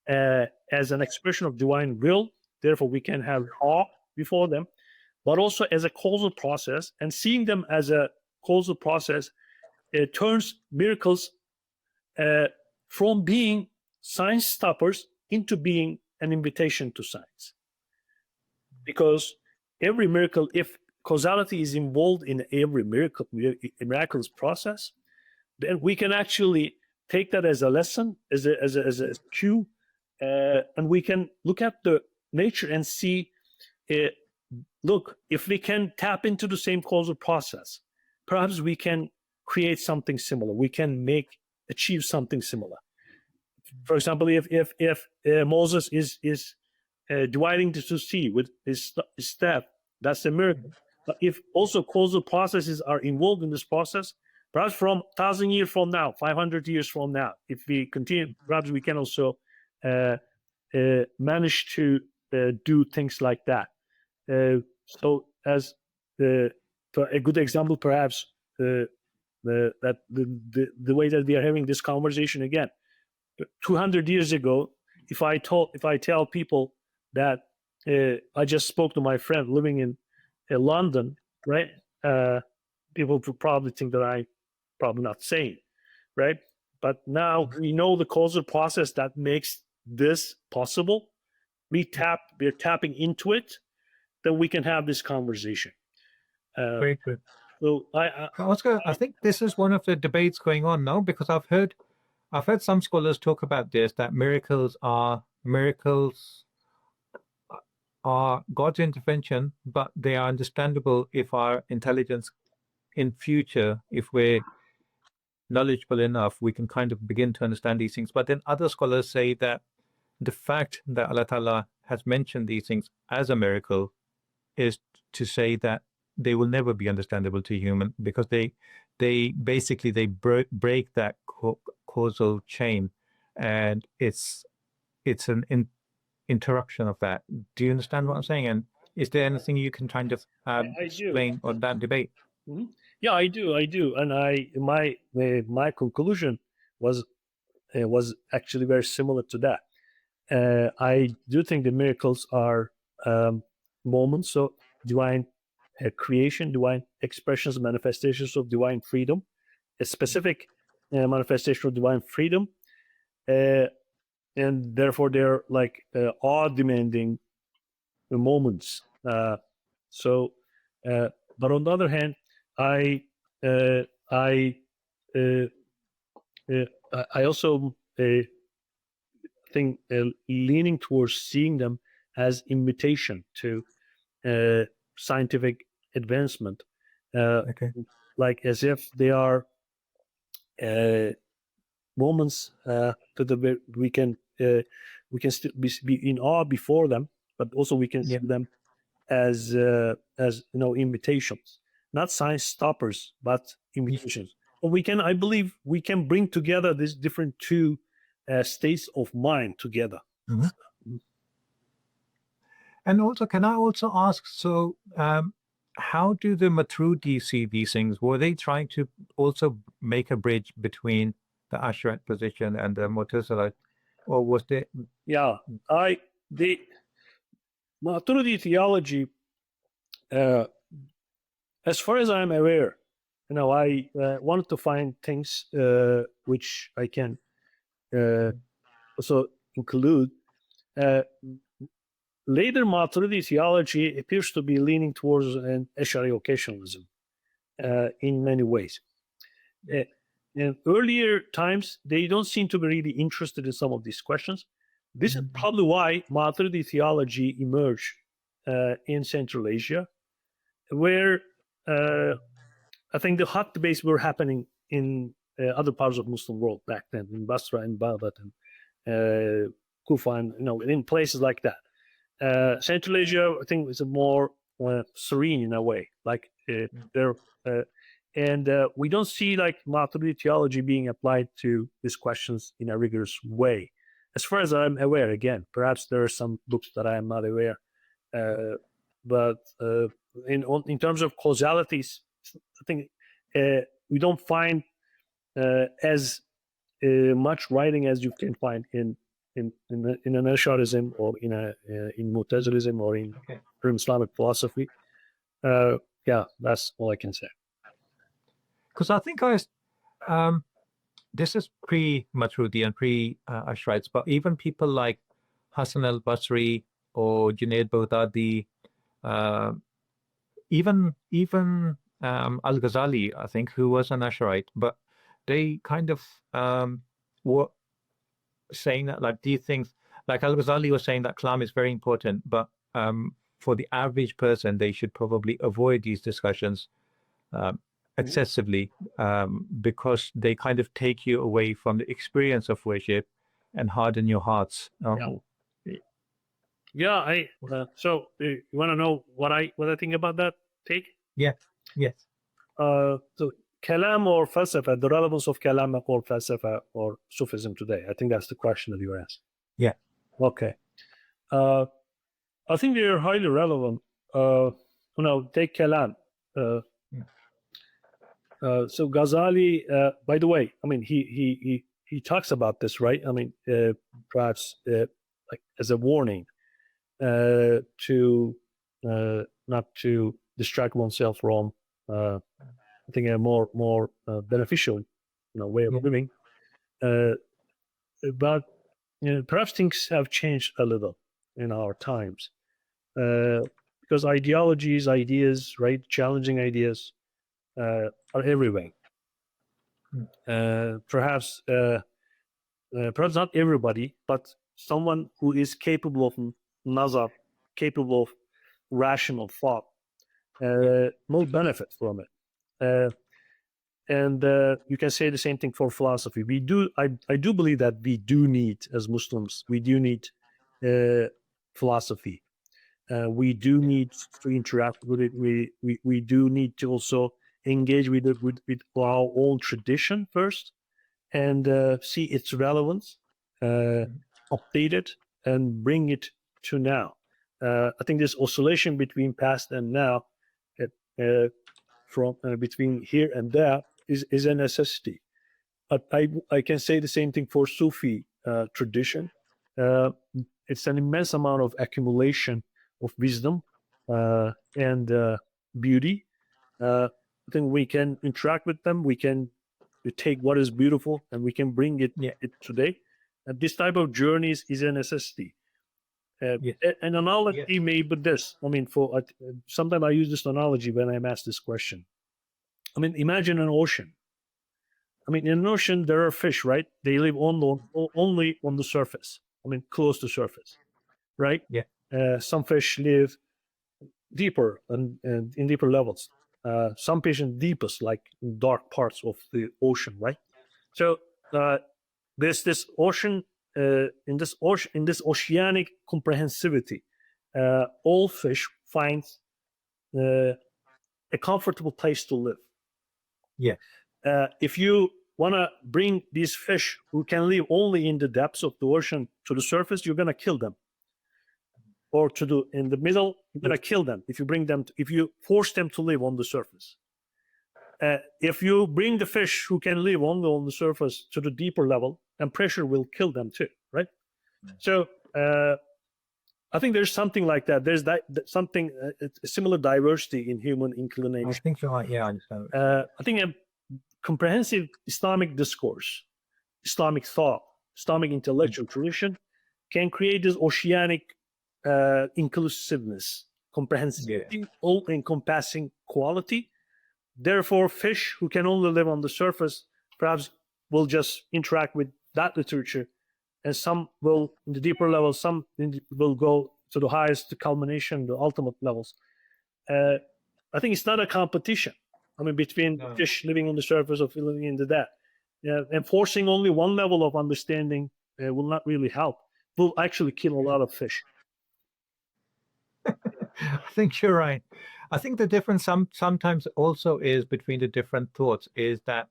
as an expression of divine will. Therefore, we can have awe before them, but also as a causal process. And seeing them as a causal process turns miracles from being science stoppers into being an invitation to science. Because every miracle, if causality is involved in every miraculous process, then we can actually take that as a lesson, as a cue, and we can look at the nature and see, look, if we can tap into the same causal process, perhaps we can create something similar. We can achieve something similar. For example, if Moses is dividing the sea with his staff, that's a miracle. But if also causal processes are involved in this process, perhaps from 1,000 years from now, 500 years from now, if we continue, perhaps we can also manage to do things like that. So as a good example, perhaps the way that we are having this conversation again, 200 years ago, if I tell people that I just spoke to my friend living in London, right? People would probably think that I'm probably not sane, right? but now we know the causal process that makes this possible. We're tapping into it, then we can have this conversation. Very good. So Oscar, I think this is one of the debates going on now, because I've heard some scholars talk about this, that miracles are God's intervention, but they are understandable if our intelligence in future, if we're knowledgeable enough, we can kind of begin to understand these things. But then other scholars say that the fact that Allah Ta'ala has mentioned these things as a miracle is to say that they will never be understandable to human, because they basically break that causal chain, and it's an interruption of that. Do you understand what I'm saying? And is there anything you can kind of explain on that debate? Mm-hmm. Yeah, I do, and my conclusion was actually very similar to that. I do think the miracles are moments of divine creation, divine expressions, manifestations of divine freedom, a specific manifestation of divine freedom, and therefore they're like awe-demanding moments. But on the other hand, I also think leaning towards seeing them as invitation to scientific advancement, like as if they are moments that we can still be in awe before them, but also we can see them as invitations, not science stoppers, but invitations. I believe we can bring together these different two states of mind together. Mm-hmm. And also, can I also ask, so how do the Maturidi see these things? Were they trying to also make a bridge between the Asharite position and the Mu'tazilite, or was there? Yeah, the Maturidi theology, as far as I'm aware, I wanted to find things which I can also include. Later Maturidi theology appears to be leaning towards an Ash'ari occasionalism in many ways. In earlier times, they don't seem to be really interested in some of these questions. This is probably why Maturidi theology emerged in Central Asia, where I think the hot debates were happening in other parts of Muslim world back then, in Basra and Baghdad and Kufa, and in places like that. Central Asia, I think, is a more serene in a way, like and we don't see like Maturidi theology being applied to these questions in a rigorous way. As far as I'm aware, again, perhaps there are some books that I am not aware, but in terms of causalities, I think we don't find as much writing as you can find in an Ash'arism or in Mu'tazilism or in Islamic philosophy. Yeah, that's all I can say. Because I think this is pre-Maturidi and pre-Ash'arites, but even people like Hassan al-Basri or Junaid Baghdadi, even Al-Ghazali, I think, who was an Ash'arite, but they kind of were saying that, like, these things, like Al-Ghazali was saying that Kalam is very important, but for the average person, they should probably avoid these discussions excessively, because they kind of take you away from the experience of worship and harden your hearts. So you want to know what I think about that take? Yes. So Kalam or Falsafa, the relevance of Kalam or Falsafa or Sufism today. I think that's the question that you asked. Yeah. Okay. I think they are highly relevant. Take Kalam. So Ghazali, by the way, I mean, he talks about this, right? I mean, perhaps like as a warning to not to distract oneself from, I think, a more beneficial, way of living. But perhaps things have changed a little in our times, because ideologies, ideas, right, challenging ideas are everywhere. Perhaps not everybody, but someone who is capable of nazar, capable of rational thought, will benefit from it. And you can say the same thing for philosophy. I do believe that we do need, as Muslims, we do need philosophy. We do need to interact with it. We do need to also engage with it with our own tradition first, and see its relevance, update it, and bring it to now. I think this oscillation between past and now, from between here and there, is a necessity. But I can say the same thing for Sufi tradition. It's an immense amount of accumulation of wisdom and beauty. I think we can interact with them. We can take what is beautiful and we can bring it today. And this type of journeys is a necessity. An analogy may be this. I mean, sometimes I use this analogy when I'm asked this question. I mean, imagine an ocean. I mean, in an ocean, there are fish, right? They live only on the surface. I mean, close to surface, right? Some fish live deeper and in deeper levels. Some fish in deepest, like in dark parts of the ocean, right? So there's this ocean, in this oceanic comprehensivity, all fish find a comfortable place to live. If you want to bring these fish who can live only in the depths of the ocean to the surface, you're going to kill them. Or in the middle, you're going to kill them if you force them to live on the surface. If you bring the fish who can live only on the surface to the deeper level, then pressure will kill them too, right? So I think there's something like that. There's something, a similar diversity in human inclination. I think so. I understand. I think a comprehensive Islamic discourse, Islamic thought, Islamic intellectual tradition can create this oceanic inclusiveness, comprehensivity, all-encompassing quality. Therefore, fish who can only live on the surface perhaps will just interact with that literature, and some will, in the deeper levels, some will go to the highest, the culmination, the ultimate levels. I think it's not a competition. I mean, between fish living on the surface or living in the depth. And forcing only one level of understanding will not really help. Will actually kill a lot of fish. I think you're right. I think the difference sometimes also is between the different thoughts is that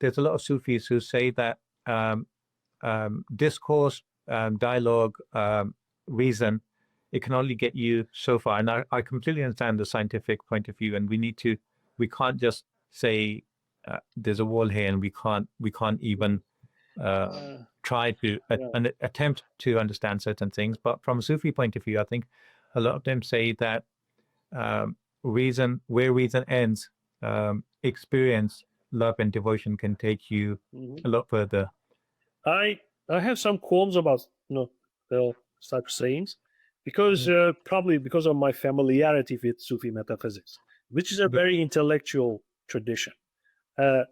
there's a lot of Sufis who say that discourse, dialogue, reason, it can only get you so far. And I completely understand the scientific point of view, and we can't just say there's a wall here and we can't even try to attempt to understand certain things. But from a Sufi point of view, I think a lot of them say that where reason ends, experience, love, and devotion can take you a lot further. I have some qualms about such sayings, because probably because of my familiarity with Sufi metaphysics, which is a very intellectual tradition.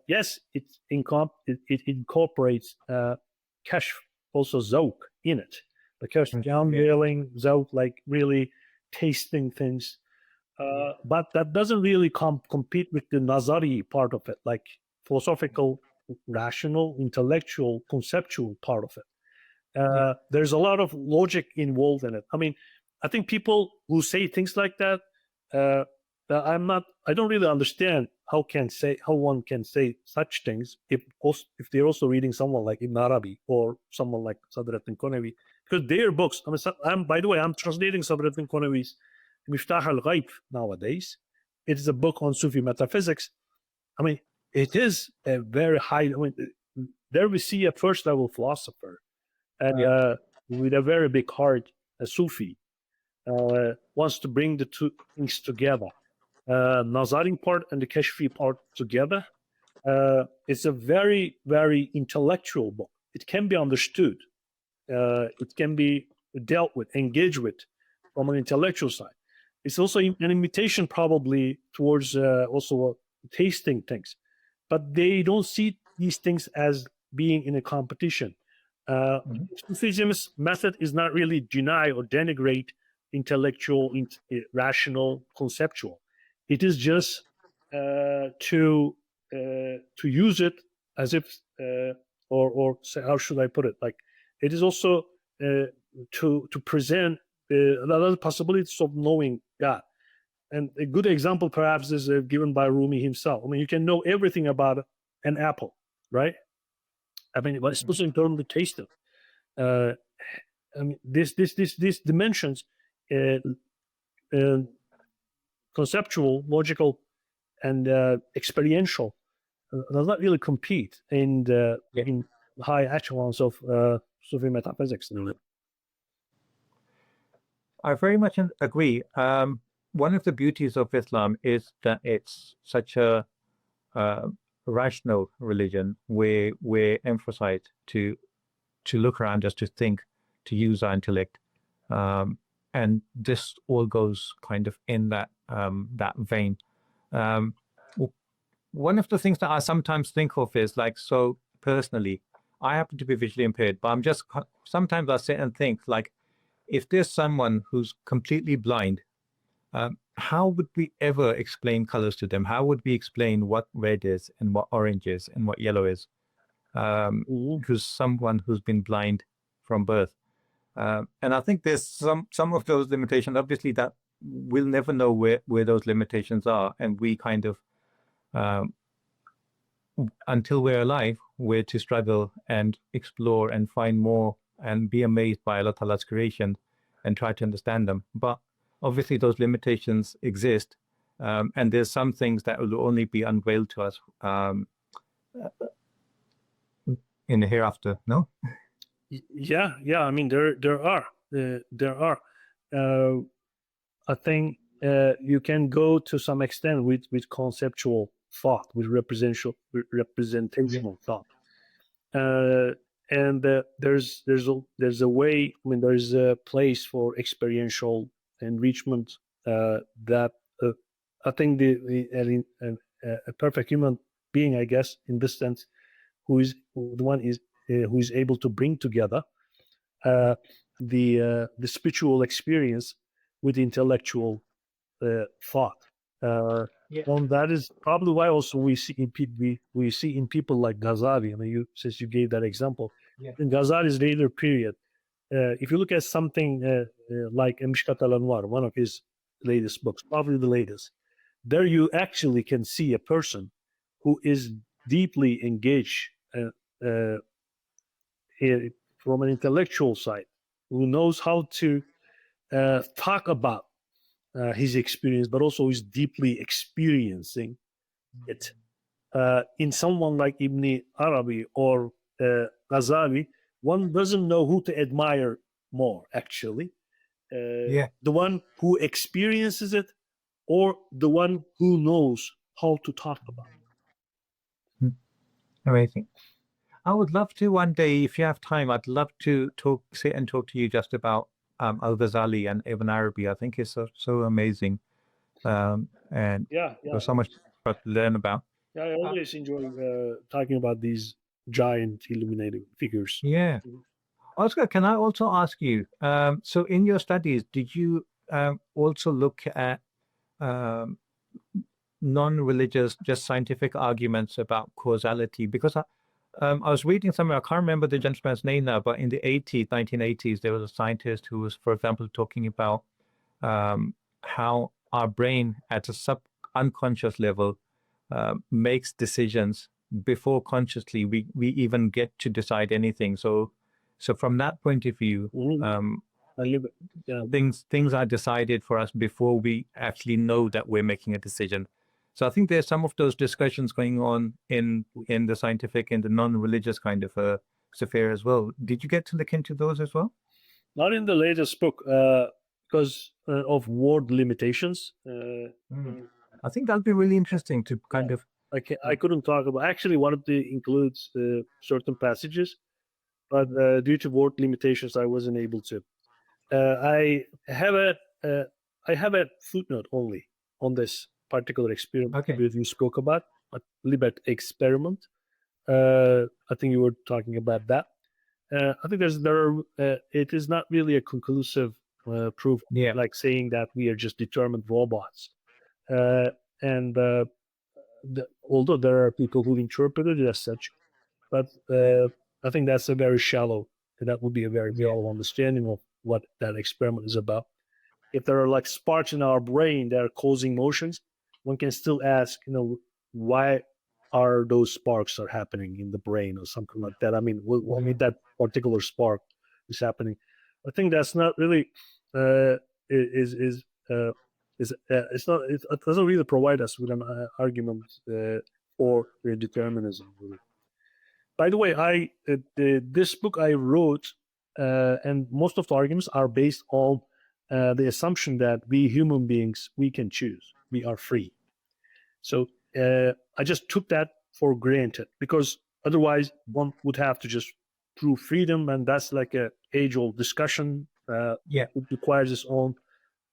Yes, it incorporates kashf, also zawq in it. The kashf, unveiling, zawq, like really tasting things. But that doesn't really compete with the nazari part of it, like philosophical, rational, intellectual, conceptual part of it. There's a lot of logic involved in it. I mean, I think people who say things like that, I don't really understand how one can say such things if they're also reading someone like Ibn Arabi or someone like Sadreddin Konevi, because their books. By the way, I'm translating Sadreddin Konevi's Miftah al-Ghaib nowadays. It is a book on Sufi metaphysics. I mean, it is a very high. I mean, there we see a first-level philosopher, and with a very big heart, a Sufi, wants to bring the two things together, Nazari part and the Kashfi part together, it's a very, very intellectual book. It can be understood. It can be dealt with, engaged with from an intellectual side. It's also an invitation probably towards also tasting things, but they don't see these things as being in a competition. Sufism's method is not really deny or denigrate intellectual, rational, conceptual. It is just to use it as if, or say, how should I put it? Like, it is also to present other possibilities of knowing God. And a good example, perhaps, is given by Rumi himself. I mean, you can know everything about an apple, right? I mean, but especially in terms of the taste of. I mean, these dimensions, conceptual, logical, and experiential, does not really compete in high echelons of Sufi metaphysics. I very much agree. One of the beauties of Islam is that it's such a rational religion where we're emphasized to look around us, to think, to use our intellect, and this all goes kind of in that vein. One of the things that I sometimes think of is like, so personally, I happen to be visually impaired, but sometimes I sit and think like, if there's someone who's completely blind, how would we ever explain colors to them? How would we explain what red is and what orange is and what yellow is? Because someone who's been blind from birth. And I think there's some of those limitations, obviously, that we'll never know where those limitations are. And we kind of, until we're alive, we're to struggle and explore and find more and be amazed by Allah Ta'ala's creation and try to understand them. But obviously those limitations exist, and there's some things that will only be unveiled to us in the hereafter. No? Yeah. I mean, there are. I think you can go to some extent with conceptual thought, with representational thought. And there's a way. I mean, there's a place for experiential enrichment that I think a perfect human being, I guess, in this sense, who is able to bring together the spiritual experience with intellectual thought. And that is probably why also we see in people like Ghazali. I mean, since you gave that example, in Ghazali's later period, if you look at something like Mishkat al-Anwar, one of his latest books, probably the latest, there you actually can see a person who is deeply engaged from an intellectual side, who knows how to talk about his experience, but also is deeply experiencing it. In someone like Ibn Arabi or Ghazali, one doesn't know who to admire more, actually. The one who experiences it, or the one who knows how to talk about it. Amazing. I would love to one day, if you have time, I'd love to sit and talk to you just about Al-Ghazali and Ibn Arabi. I think it's so amazing. And there's so much to learn about. Yeah, I always enjoy talking about these giant illuminating figures. Yeah. Özgür, can I also ask you, so in your studies, did you also look at non-religious, just scientific arguments about causality? Because I was reading somewhere, I can't remember the gentleman's name now, but in the 1980s, there was a scientist who was, for example, talking about how our brain at a unconscious level makes decisions before consciously we even get to decide anything. So from that point of view, things are decided for us before we actually know that we're making a decision. So I think there's some of those discussions going on in the scientific and the non-religious kind of sphere as well. Did you get to look into those as well? Not in the latest book, because of word limitations. I think that'll be really interesting to kind of I couldn't talk about. Actually, one of the includes certain passages, but due to word limitations, I wasn't able to. I have a footnote only on this particular experiment Okay. that you spoke about, a Libet experiment. I think you were talking about that. I think it is not really a conclusive proof, Yeah. like saying that we are just determined robots. And although there are people who interpret it as such, but I think that's a very shallow, that would be a very shallow understanding of what that experiment is about. If there are like sparks in our brain that are causing motions, one can still ask, why are those sparks are happening in the brain or something like that? I mean, what made that particular spark is happening? I think that's not really it's not, it doesn't really provide us with an argument for determinism. Really. By the way, this book I wrote, and most of the arguments are based on the assumption that we human beings, we can choose, we are free. So I just took that for granted, because otherwise one would have to just prove freedom, and that's like a age-old discussion. It requires its own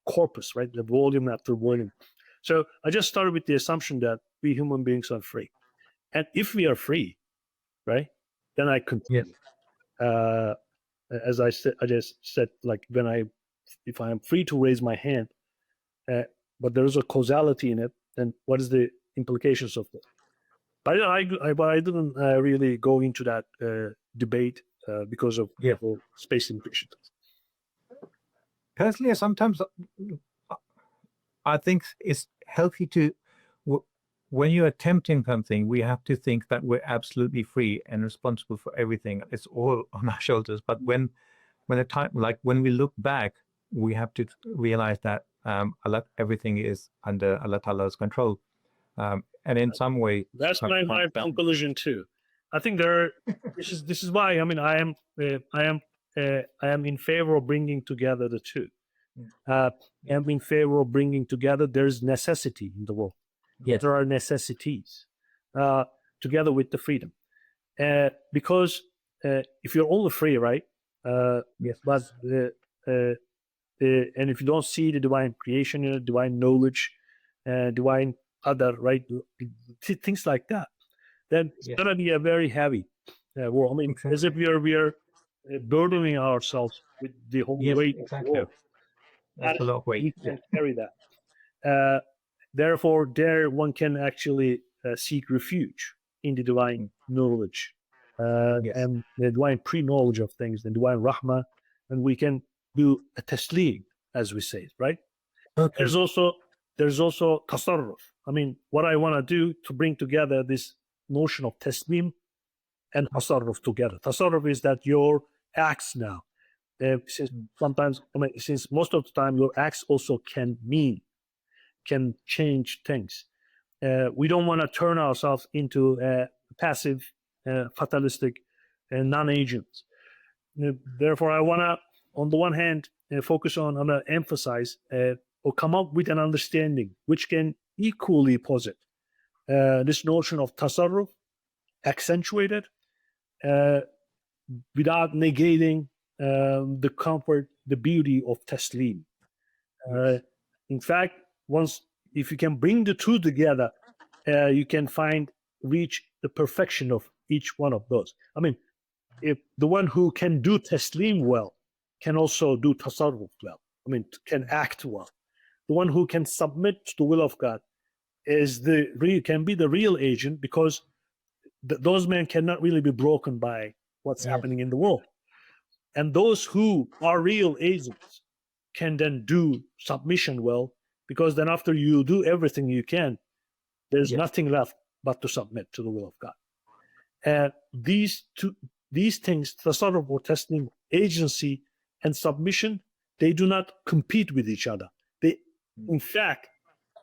corpus, right? The volume after volume. So I just started with the assumption that we human beings are free, and if we are free, right, then I continue. As I just said, like if I am free to raise my hand, but there's a causality in it, then what is the implications of that? But I didn't really go into that debate because of space limitations. Personally, sometimes I think it's healthy to, when you're attempting something, we have to think that we're absolutely free and responsible for everything. It's all on our shoulders. But when we look back, we have to realize that everything is under Allah Ta'ala's control. And in some way, that's my conclusion too. I think this is why, I mean, I am in favor of bringing together the two. I am in favor of bringing together. There's necessity in the world. Yes. There are necessities together with the freedom, because if you're only free, right? Yes. But and if you don't see the divine creation, divine knowledge, divine other, right, things like that, then it's gonna be a very heavy world. I mean, as if we are burdening ourselves with the whole weight of the world. That's a lot of weight. We can carry that. Therefore, there one can actually seek refuge in the divine knowledge and the divine pre-knowledge of things, the divine rahmah, and we can do a taslim, as we say, right? Okay. There's also tasarruf. I mean, what I want to do to bring together this notion of taslim and tasarruf together. Tasarruf is that your acts now, since most of the time your acts also can change things. We don't want to turn ourselves into passive, fatalistic, non-agents. Therefore, I want to, on the one hand, focus on, I'm going to emphasize or come up with an understanding which can equally posit this notion of tasarruf, accentuated, without negating the comfort, the beauty of taslim. In fact, if you can bring the two together, you can reach the perfection of each one of those. I mean, if the one who can do taslim well can also do tasarruf well, I mean, can act well. The one who can submit to the will of God can be the real agent, because those men cannot really be broken by what's happening in the world. And those who are real agents can then do submission well, because then after you do everything you can, there's nothing left but to submit to the will of God. And these things, tasarruf or taslim, agency and submission, they do not compete with each other. They, in fact,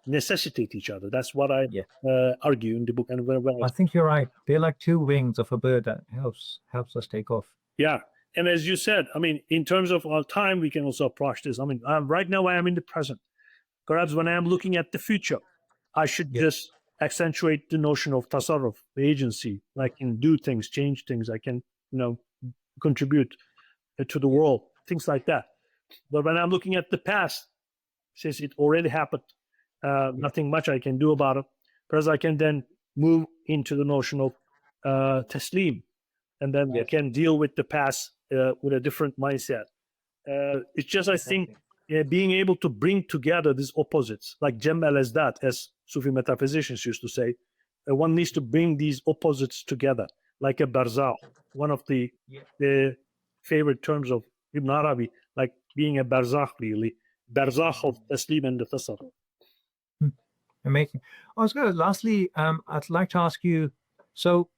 necessitate each other. That's what I argue in the book. And I think you're right. They're like two wings of a bird that helps us take off. Yeah. And as you said, I mean, in terms of our time, we can also approach this. I mean, right now I am in the present. Perhaps when I am looking at the future, I should just accentuate the notion of tasarruf, the agency. I can do things, change things. I can, contribute to the world, things like that. But when I'm looking at the past, since it already happened, nothing much I can do about it. Whereas I can then move into the notion of taslim, and then I can deal with the past with a different mindset. It's just, I think, being able to bring together these opposites, like Cem as that, as Sufi metaphysicians used to say, one needs to bring these opposites together, like a barzakh, one of the favorite terms of Ibn Arabi, like being a barzakh, really, barzakh of taslim and the tasarruf. Amazing. Oscar, lastly, I'd like to ask you, so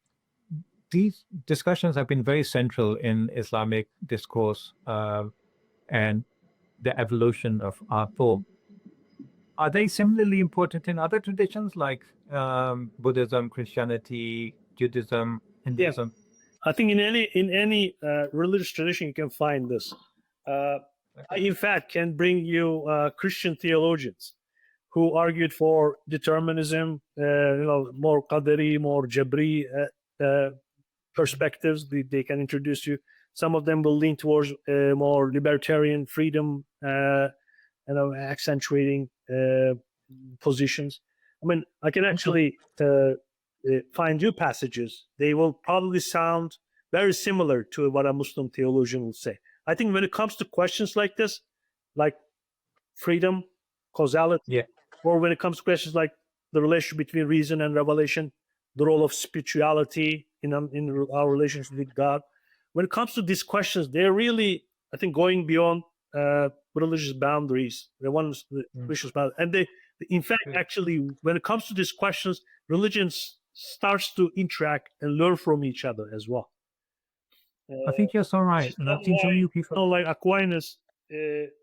these discussions have been very central in Islamic discourse and the evolution of our thought. Are they similarly important in other traditions like Buddhism, Christianity, Judaism, Hinduism? I think in any religious tradition you can find this. I, in fact, can bring you Christian theologians who argued for determinism, more qadari, more jabri perspectives. They can introduce you. Some of them will lean towards more libertarian freedom, accentuating positions. I mean, I can actually find you passages. They will probably sound very similar to what a Muslim theologian will say. I think when it comes to questions like this, like freedom, causality, or when it comes to questions like the relationship between reason and revelation, the role of spirituality in our relationship with God, when it comes to these questions, they're really, I think, going beyond religious boundaries. They want the religious boundaries, and they, in fact, actually, when it comes to these questions, religion starts to interact and learn from each other as well. I think you're so right. And I think so many people, like Aquinas,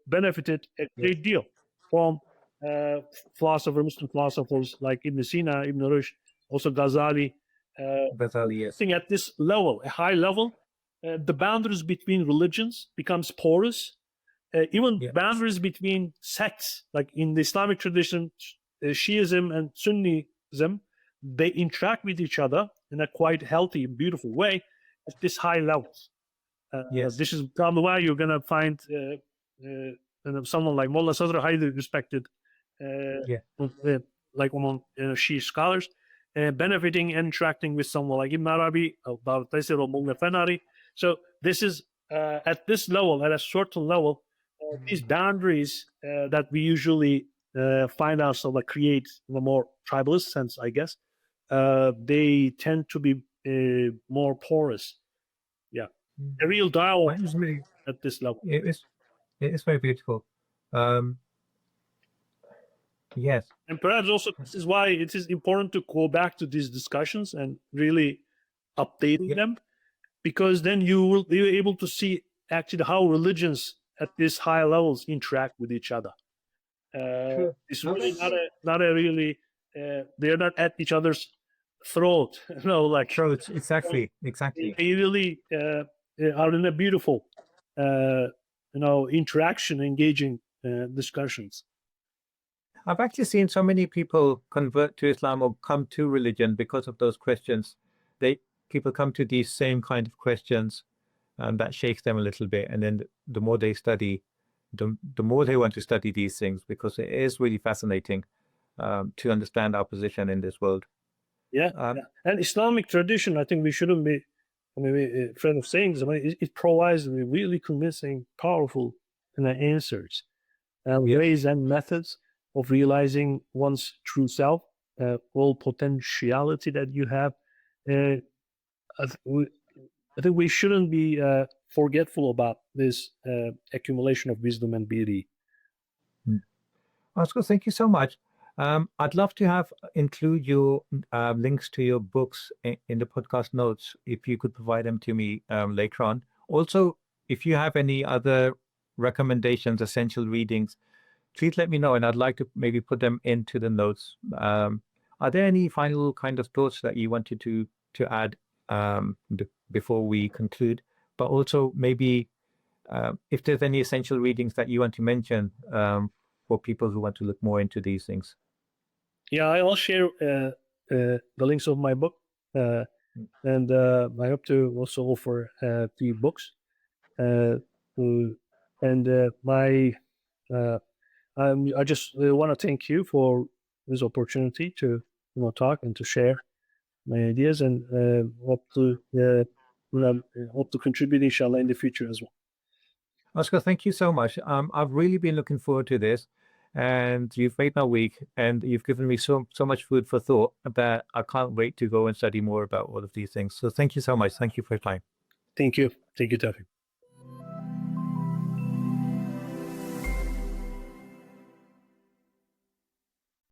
benefited a great deal from Muslim philosophers like Ibn Sina, Ibn Rushd, also Ghazali. I think at this level, a high level, the boundaries between religions becomes porous. Even boundaries between sects, like in the Islamic tradition, Shiism and Sunnism, they interact with each other in a quite healthy and beautiful way at this high levels. This is probably why you're going to find someone like Mullah Sadr, highly respected, like among Shia scholars, benefiting and interacting with someone like Ibn Arabi, about Taysir or Mullah Fanari. So this is at this level, at a certain level, these boundaries that we usually find ourselves like create in a more tribalist sense, I guess, they tend to be more porous. A real dialogue really, at this level. It is very beautiful. Yes. And perhaps also this is why it is important to go back to these discussions and really updating them, because then you will be able to see actually how religions at these high levels interact with each other. It's really not a really, they're not at each other's throat, like throats. Exactly. They really are in a beautiful, interaction, engaging discussions. I've actually seen so many people convert to Islam or come to religion because of those questions. People come to these same kind of questions, and that shakes them a little bit. And then the more they study, the more they want to study these things, because it is really fascinating to understand our position in this world. And Islamic tradition, I think we shouldn't be, afraid of saying this. It provides really convincing, powerful answers, ways and methods of realizing one's true self, all potentiality that you have. I think we shouldn't be forgetful about this accumulation of wisdom and beauty. Oscar, thank you so much. I'd love to include your links to your books in the podcast notes, if you could provide them to me later on. Also, if you have any other recommendations, essential readings, please let me know, and I'd like to maybe put them into the notes. Are there any final kind of thoughts that you wanted to add before we conclude? But also maybe if there's any essential readings that you want to mention for people who want to look more into these things. I'll share the links of my book, and I hope to also offer 3 books. I just want to thank you for this opportunity to talk and to share my ideas, and hope to contribute, inshallah, in the future as well. Oscar, thank you so much. I've really been looking forward to this, and you've made my week, and you've given me so much food for thought that I can't wait to go and study more about all of these things. So thank you so much. Thank you for your time. Thank you. Thank you, Tafi.